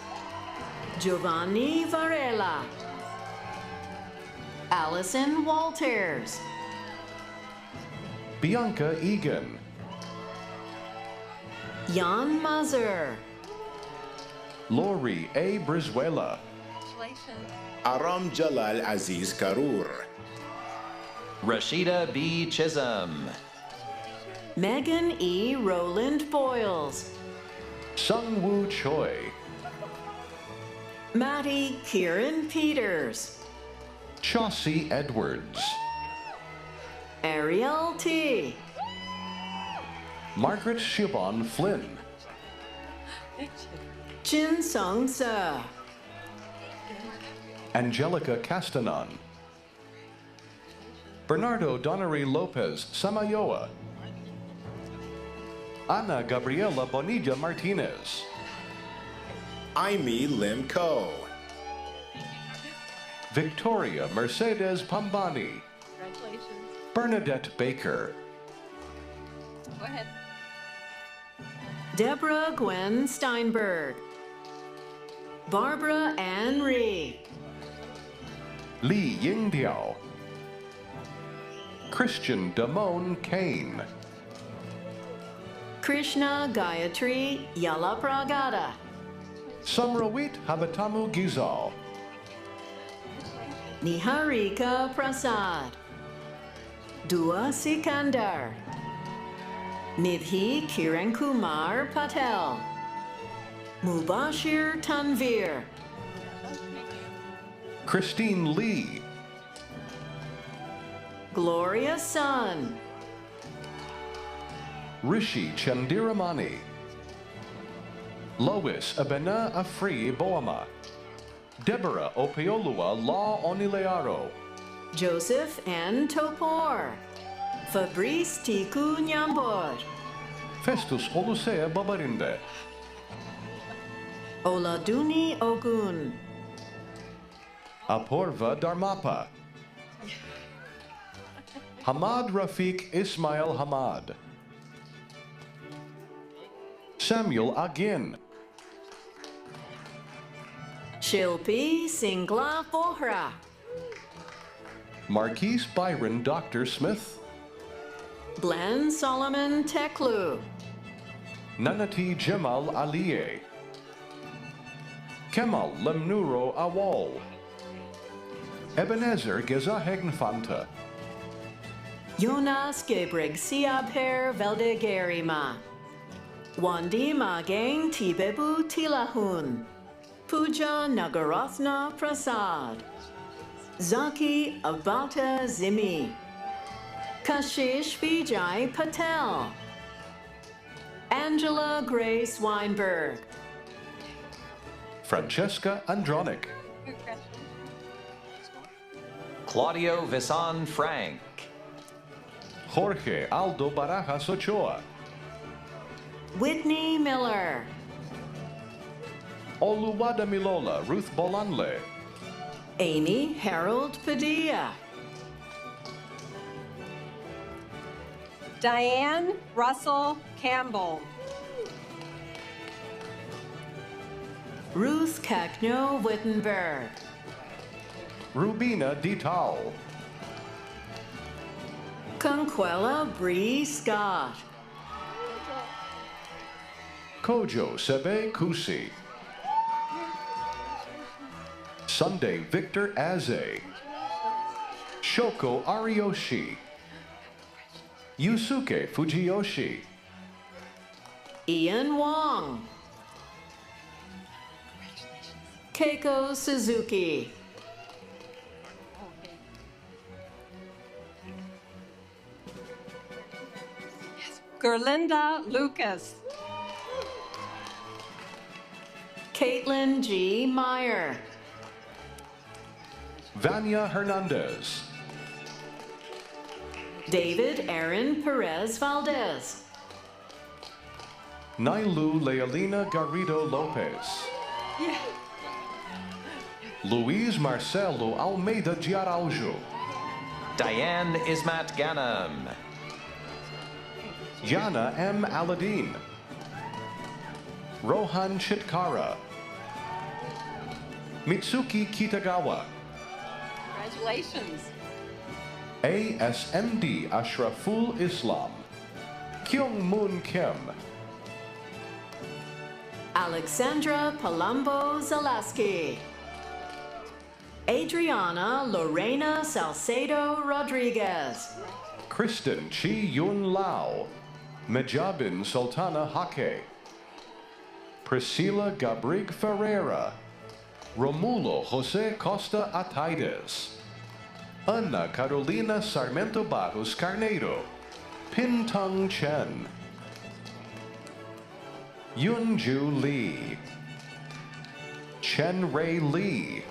Giovanni Varela. Allison Walters. Bianca Egan. Jan Mazur. Lori A. Brizuela. Aram Jalal Aziz Karur. Rashida B. Chisholm. Megan E. Roland Boyles. Sung Woo Choi. Maddie Kieran Peters. Chauncey Edwards. Ariel T. Margaret Siobhan Flynn. Jin Sung Se. Angelica Castanon. Bernardo Donnery Lopez Samayoa. Ana Gabriela Bonilla Martinez. Aimee Lim Ko. Victoria Mercedes Pambani. Congratulations. Bernadette Baker. Go ahead. Deborah Gwen Steinberg. Barbara Ann Ree. Li Yingdiao. Christian Damone Kane. Krishna Gayatri Yalapragada. Samrawit Habatamu Gizal. Niharika Prasad. Dua Sikandar. Nidhi Kiran Kumar Patel. Mubashir Tanvir. Christine Lee. Gloria Sun. Rishi Chandiramani. Lois Abena Afri Boama. Deborah Opeolua Law Onilearo. Joseph N. Topor. Fabrice Tiku Nyambor. Festus Olusea Babarinde. Oladuni Ogun. Apurva Dharmapa. Hamad Rafiq Ismail Hamad. Samuel Agin. Shilpi Singla Bohra. Marquise Byron Dr. Smith. Glenn Solomon Teklu. Nanati Jemal Aliye. Kemal Lemnuro Awal. Ebenezer Gezahegn-Fanta. Jonas Gebreg Siabher Veldegerima. Wandi Mageng Tibebu Tilahun. Puja Nagaratna Prasad. Zaki Abata Zimi. Kashish Vijay Patel. Angela Grace Weinberg. Francesca Andronic. Claudio Visan Frank. Jorge Aldo Barajas Ochoa. Whitney Miller. Oluwada Milola Ruth Bolanle. Amy Harold Padilla. Diane Russell Campbell. Ruth Kakno Wittenberg. Rubina Dital. Conquella Bree Scott. Kojo Sebe Kusi. Sunday Victor Aze. Shoko Ariyoshi. Yusuke Fujiyoshi. Ian Wong. Keiko Suzuki. Gerlinda Lucas. Caitlin G. Meyer. Vanya Hernandez. David Aaron Perez Valdez. Nailu Lealina Garrido Lopez. Luis Marcelo Almeida de Araujo. Diane Ismat Ganem. Yana M. Aladin. Rohan Chitkara. Mitsuki Kitagawa. Congratulations. ASMD Ashraful Islam. Kyung Moon Kim. Alexandra Palumbo Zalaski. Adriana Lorena Salcedo Rodriguez. Kristen Chi Yun Lao. Mejabin Sultana Hake. Priscilla Gabrig Ferreira. Romulo Jose Costa Ataides. Ana Carolina Sarmiento Barros Carneiro, Pintong Chen, Yunju Lee, Chen Ray Lee,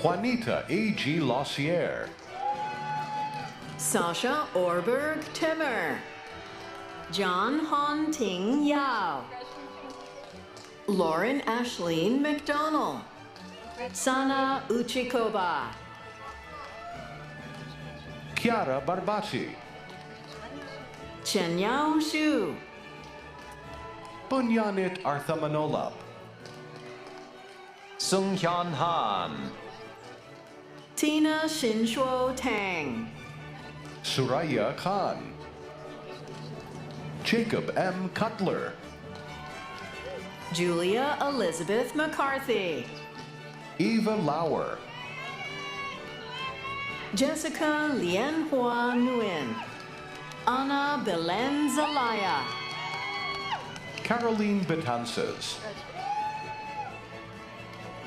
Juanita A.G. Lausier, Sasha Orberg Timmer, John Hon Ting Yao, Lauren Ashleen McDonald, Sana Uchikoba, Chiara Barbati, Chen Yao Shu, Bunyanit Arthamanolap, Sung Hyun Han, Tina Shinshuo Tang, Suraya Khan, Jacob M. Cutler, Julia Elizabeth McCarthy, Eva Lauer, Jessica Lianhua Nguyen, Anna Belen Zelaya, Caroline Betances,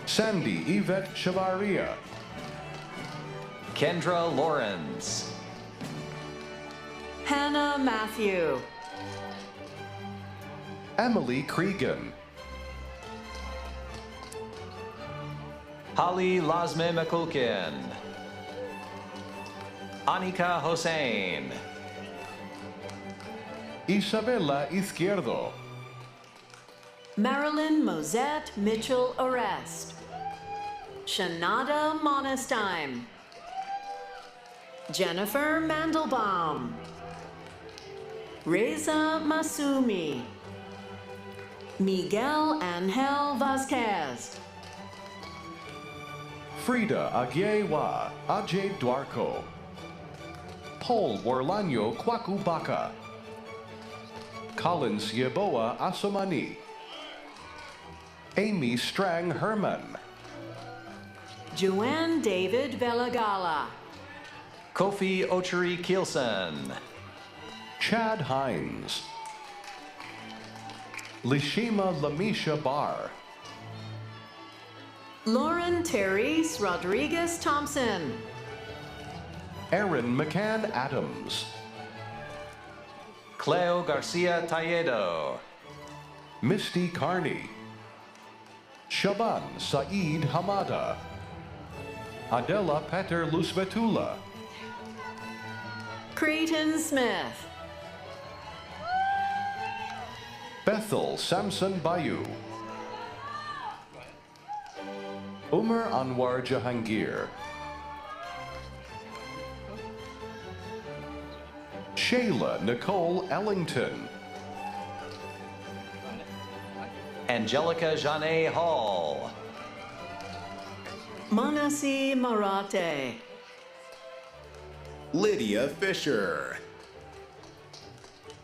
Sandy Yvette Chavaria, Kendra Lawrence, Hannah Matthew, Emily Cregan, Holly Lasme Makulkin, Anika Hossein, Isabella Izquierdo, Marilyn Mosette Mitchell Arrest, Shanada Monestein, Jennifer Mandelbaum, Reza Masumi, Miguel Angel Vasquez, Frida Agiewa Ajay Dwarko, Paul Orlanyo Kwakubaka, Collins Yeboa Asomani, Amy Strang Herman, Joanne David Velagala, Kofi Ocheri Kielsen, Chad Hines, Lishima Lamisha Barr, Lauren Therese Rodriguez Thompson, Aaron McCann Adams, Cleo Garcia Talledo, Misty Carney, Shaban Saeed Hamada, Adela Petter Lusvetula, Creighton Smith, Bethel Samson Bayou, Umar Anwar Jahangir, Shayla Nicole Ellington, Angelica Janae Hall, Manasi Marate, Lydia Fisher,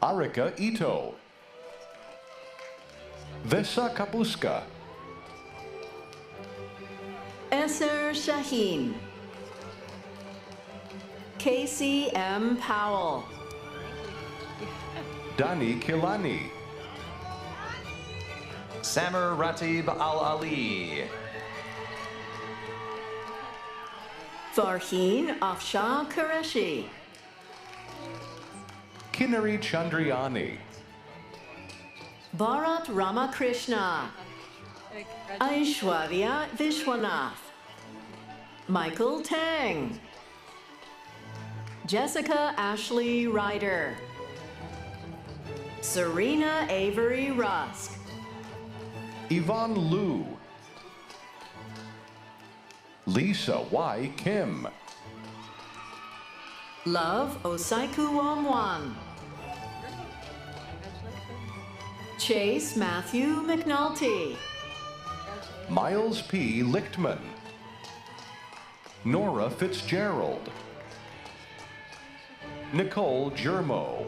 Arika Ito, Vesa Kapuska, Esser Shaheen, Casey M. Powell, Dani Kilani, Samer Ratib Al-Ali, Farheen Afshah Qureshi, Kinnari Chandriani, Bharat Ramakrishna, Aishwarya Vishwanath, Michael Tang, Jessica Ashley Ryder, Serena Avery Rusk, Yvonne Liu, Lisa Y. Kim, Love Osaiku Womwan, Chase Matthew McNulty, Miles P. Lichtman, Nora Fitzgerald, Nicole Germo,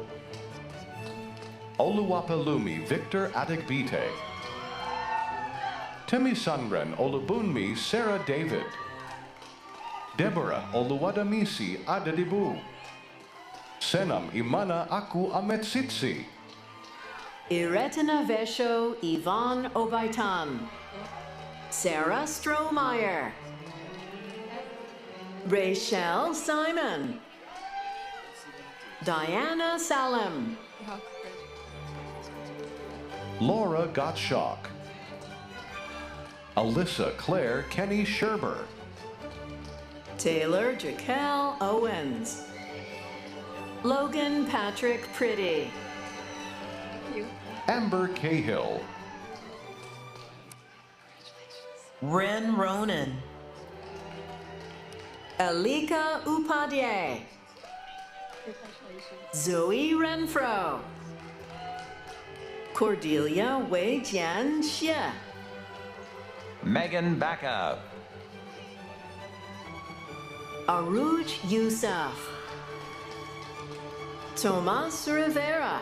Oluwapelumi Victor Adigbite, Temisanren Olubunmi Sarah David, Deborah Oluwadamisi Adedibu, Senam Imana Aku Ametsitsi, Iretina Vesho Yvonne Obaitan, Sarah Strohmeyer, Rachel Simon. Diana Salem. Laura Gottschalk. Alyssa Claire Kenny Sherber. Taylor Jaquel Owens. Logan Patrick Pretty. Amber Cahill. Ren Ronan. Alika Upadhyay. Zoe Renfro. Cordelia Wei Jian Xie. Megan Backup. Aruj Yousaf. Tomas Rivera.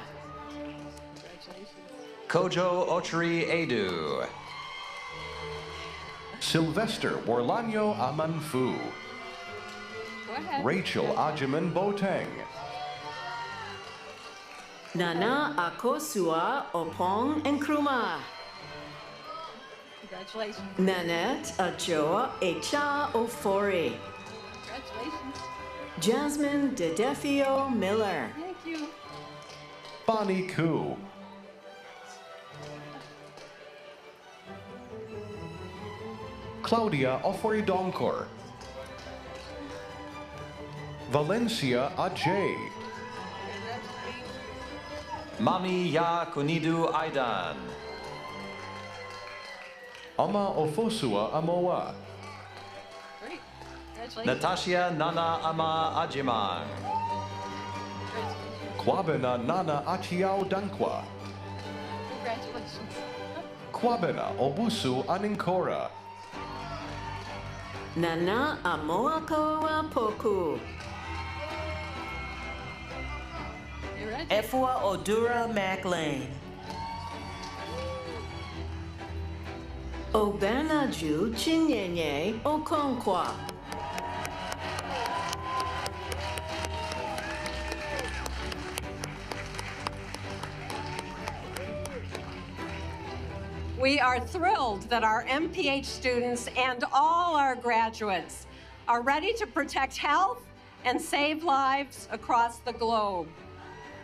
Kojo Ochri Edu. Sylvester Warlanyo Amanfu. Go ahead. Rachel Ajiman Boateng. Nana Akosua Opong Nkrumah. Congratulations. Nanette Ajoa Echa Ofori. Congratulations. Jasmine Dedefio Miller. Thank you. Bonnie Koo. Claudia Oforidonkor. Valencia Ajay. Mami Ya Kunidu Aidan. Ama Ofosua Amoa. Great. Congratulations. Natasha Nana Ama Ajimang. Kwabena Nana Achiao Dankwa. Congratulations. Kwabena Obusu Aninkora. Nana Amoakoa Poku. You're right. Efua Odura McLean. Obanaju Chinyenye Okonkwa. We are thrilled that our MPH students and all our graduates are ready to protect health and save lives across the globe.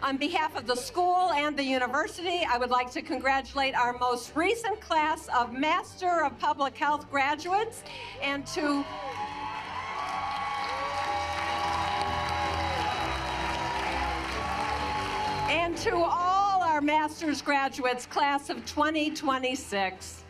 On behalf of the school and the university, I would like to congratulate our most recent class of Master of Public Health graduates and to all our master's graduates, class of 2026.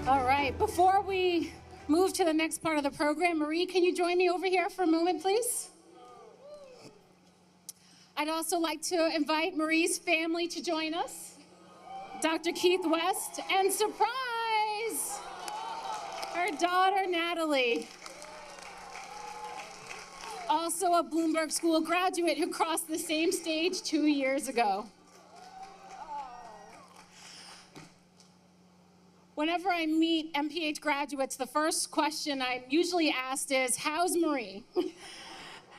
All right, before we move to the next part of the program, Marie, can you join me over here for a moment, please? I'd also like to invite Marie's family to join us. Dr. Keith West, and surprise, her daughter, Natalie. Also a Bloomberg School graduate who crossed the same stage 2 years ago. Whenever I meet MPH graduates, the first question I'm usually asked is, how's Marie?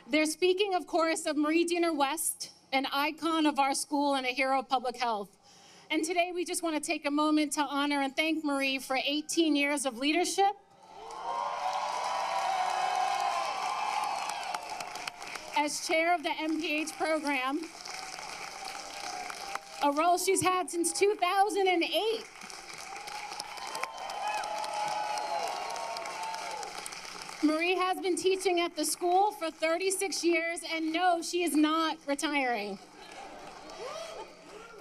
They're speaking, of course, of Marie Diener West, an icon of our school and a hero of public health. And today we just want to take a moment to honor and thank Marie for 18 years of leadership, as chair of the MPH program, a role she's had since 2008. Marie has been teaching at the school for 36 years, and no, she is not retiring.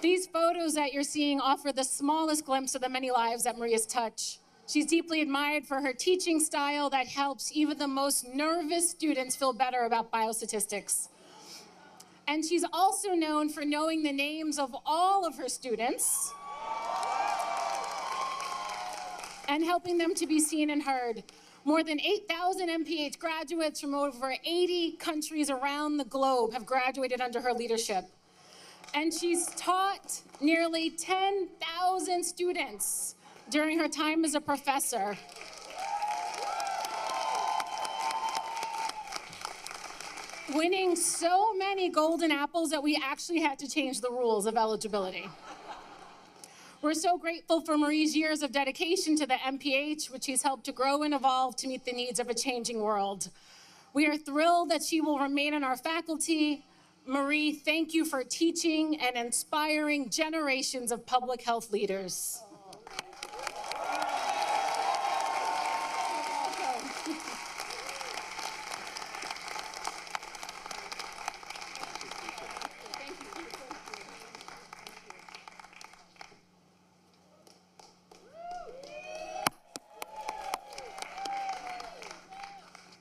These photos that you're seeing offer the smallest glimpse of the many lives that Marie has touched. She's deeply admired for her teaching style that helps even the most nervous students feel better about biostatistics. And she's also known for knowing the names of all of her students and helping them to be seen and heard. More than 8,000 MPH graduates from over 80 countries around the globe have graduated under her leadership. And she's taught nearly 10,000 students during her time as a professor. Winning so many golden apples that we actually had to change the rules of eligibility. We're so grateful for Marie's years of dedication to the MPH, which she's helped to grow and evolve to meet the needs of a changing world. We are thrilled that she will remain in our faculty. Marie, thank you for teaching and inspiring generations of public health leaders.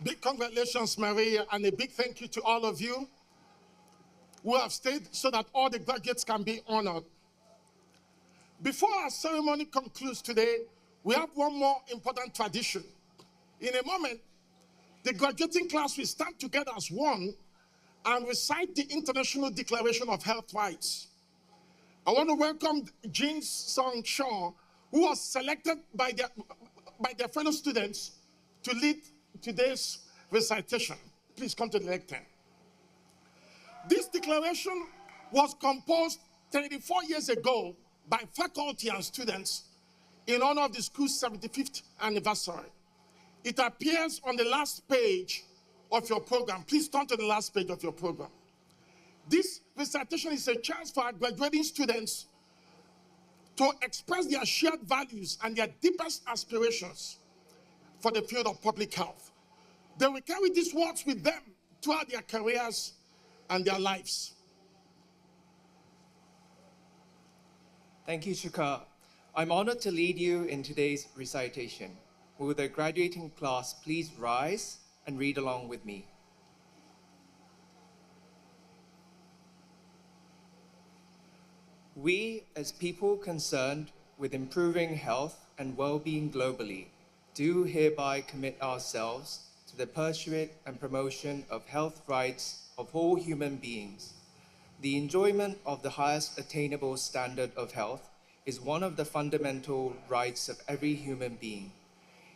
Big congratulations, Marie, and a big thank you to all of you who have stayed so that all the graduates can be honored. Before our ceremony concludes today, we have one more important tradition. In a moment, the graduating class will stand together as one and recite the International Declaration of Health Rights. I want to welcome Jean Song Shaw, who was selected by their fellow students to lead today's recitation. Please come to the lectern. This declaration was composed 34 years ago by faculty and students in honor of the school's 75th anniversary. It appears on the last page of your program. Please turn to the last page of your program. This recitation is a chance for our graduating students to express their shared values and their deepest aspirations for the field of public health. They will carry these words with them throughout their careers and their lives. Thank you, Shukar. I'm honored to lead you in today's recitation. Will the graduating class please rise and read along with me? We, as people concerned with improving health and well-being globally, do hereby commit ourselves to the pursuit and promotion of health rights of all human beings. The enjoyment of the highest attainable standard of health is one of the fundamental rights of every human being.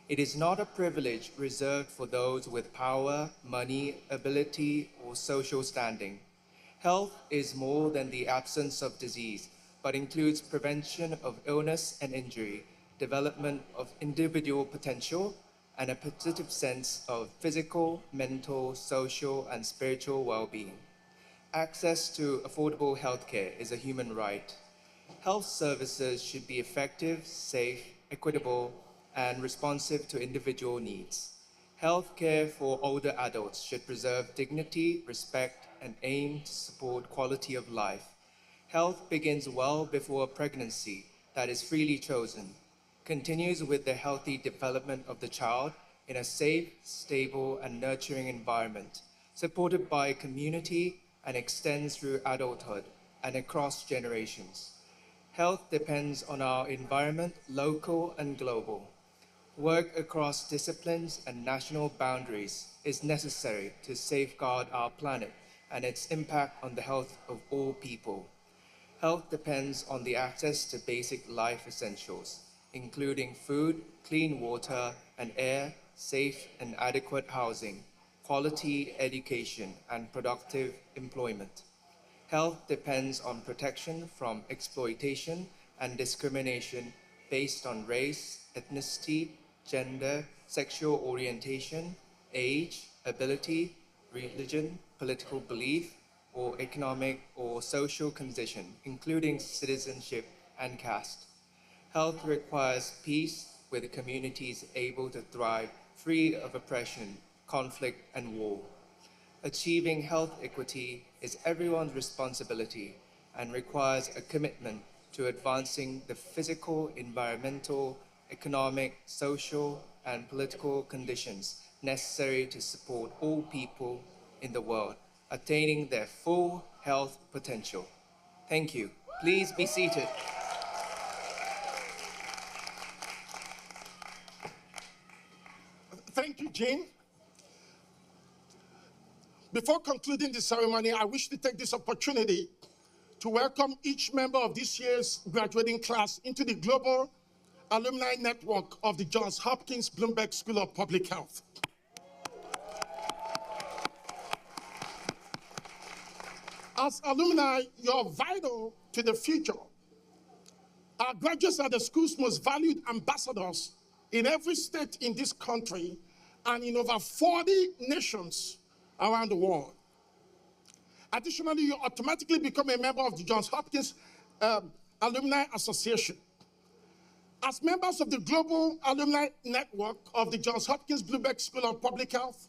It is not a privilege reserved for those with power, money, ability, or social standing. Health is more than the absence of disease, but includes prevention of illness and injury, development of individual potential, and a positive sense of physical, mental, social, and spiritual well-being. Access to affordable healthcare is a human right. Health services should be effective, safe, equitable, and responsive to individual needs. Healthcare for older adults should preserve dignity, respect, and aim to support quality of life. Health begins well before pregnancy that is freely chosen, continues with the healthy development of the child in a safe, stable, and nurturing environment, supported by community, and extends through adulthood and across generations. Health depends on our environment, local and global. Work across disciplines and national boundaries is necessary to safeguard our planet and its impact on the health of all people. Health depends on the access to basic life essentials, including food, clean water and air, safe and adequate housing, quality education, and productive employment. Health depends on protection from exploitation and discrimination based on race, ethnicity, gender, sexual orientation, age, ability, religion, political belief, or economic or social condition, including citizenship and caste. Health requires peace with communities able to thrive free of oppression, conflict, and war. Achieving health equity is everyone's responsibility and requires a commitment to advancing the physical, environmental, economic, social, and political conditions necessary to support all people in the world, attaining their full health potential. Thank you. Please be seated. Thank you, Jean. Before concluding the ceremony, I wish to take this opportunity to welcome each member of this year's graduating class into the global alumni network of the Johns Hopkins Bloomberg School of Public Health. As alumni, you're vital to the future Our graduates are the school's most valued ambassadors in every state in this country and in over 40 nations around the world. Additionally, you automatically become a member of the Johns Hopkins Alumni Association. As members of the Global Alumni Network of the Johns Hopkins Bloomberg School of Public Health,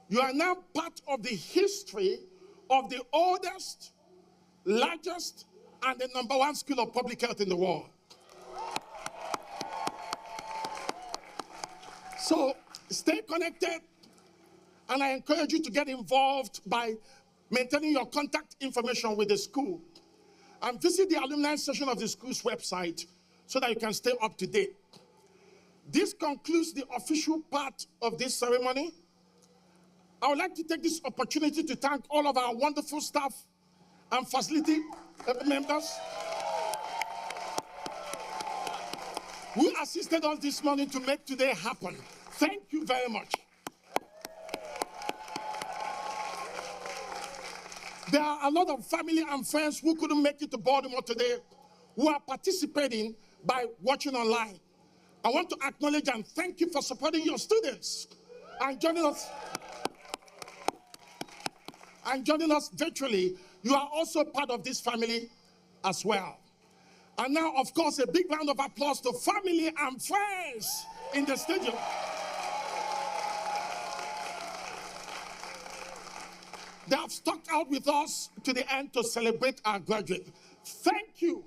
you are now part of the history of the oldest, largest, and the #1 school of public health in the world. So stay connected, and I encourage you to get involved by maintaining your contact information with the school. And visit the alumni section of the school's website so that you can stay up to date. This concludes the official part of this ceremony. I would like to take this opportunity to thank all of our wonderful staff and facility members who assisted us this morning to make today happen. Thank you very much. There are a lot of family and friends who couldn't make it to Baltimore today who are participating by watching online. I want to acknowledge and thank you for supporting your students and joining us virtually. You are also part of this family as well. And now, of course, a big round of applause to family and friends in the stadium. They have stuck out with us to the end to celebrate our graduate. Thank you.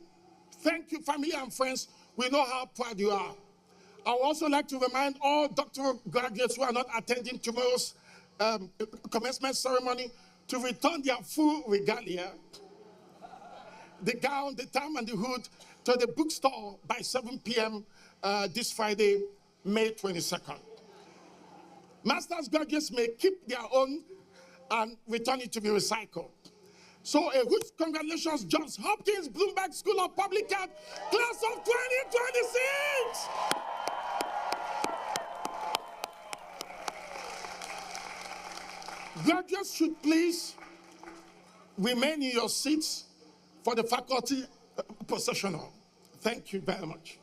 Thank you, family and friends. We know how proud you are. I would also like to remind all doctoral graduates who are not attending tomorrow's commencement ceremony to return their full regalia, the gown, the tam, and the hood, to the bookstore by 7 p.m. This Friday, May 22nd. Master's graduates may keep their own and return it to be recycled. So a huge congratulations, Johns Hopkins Bloomberg School of Public Health, class of 2026! Graduates should please remain in your seats for the faculty processional. Thank you very much.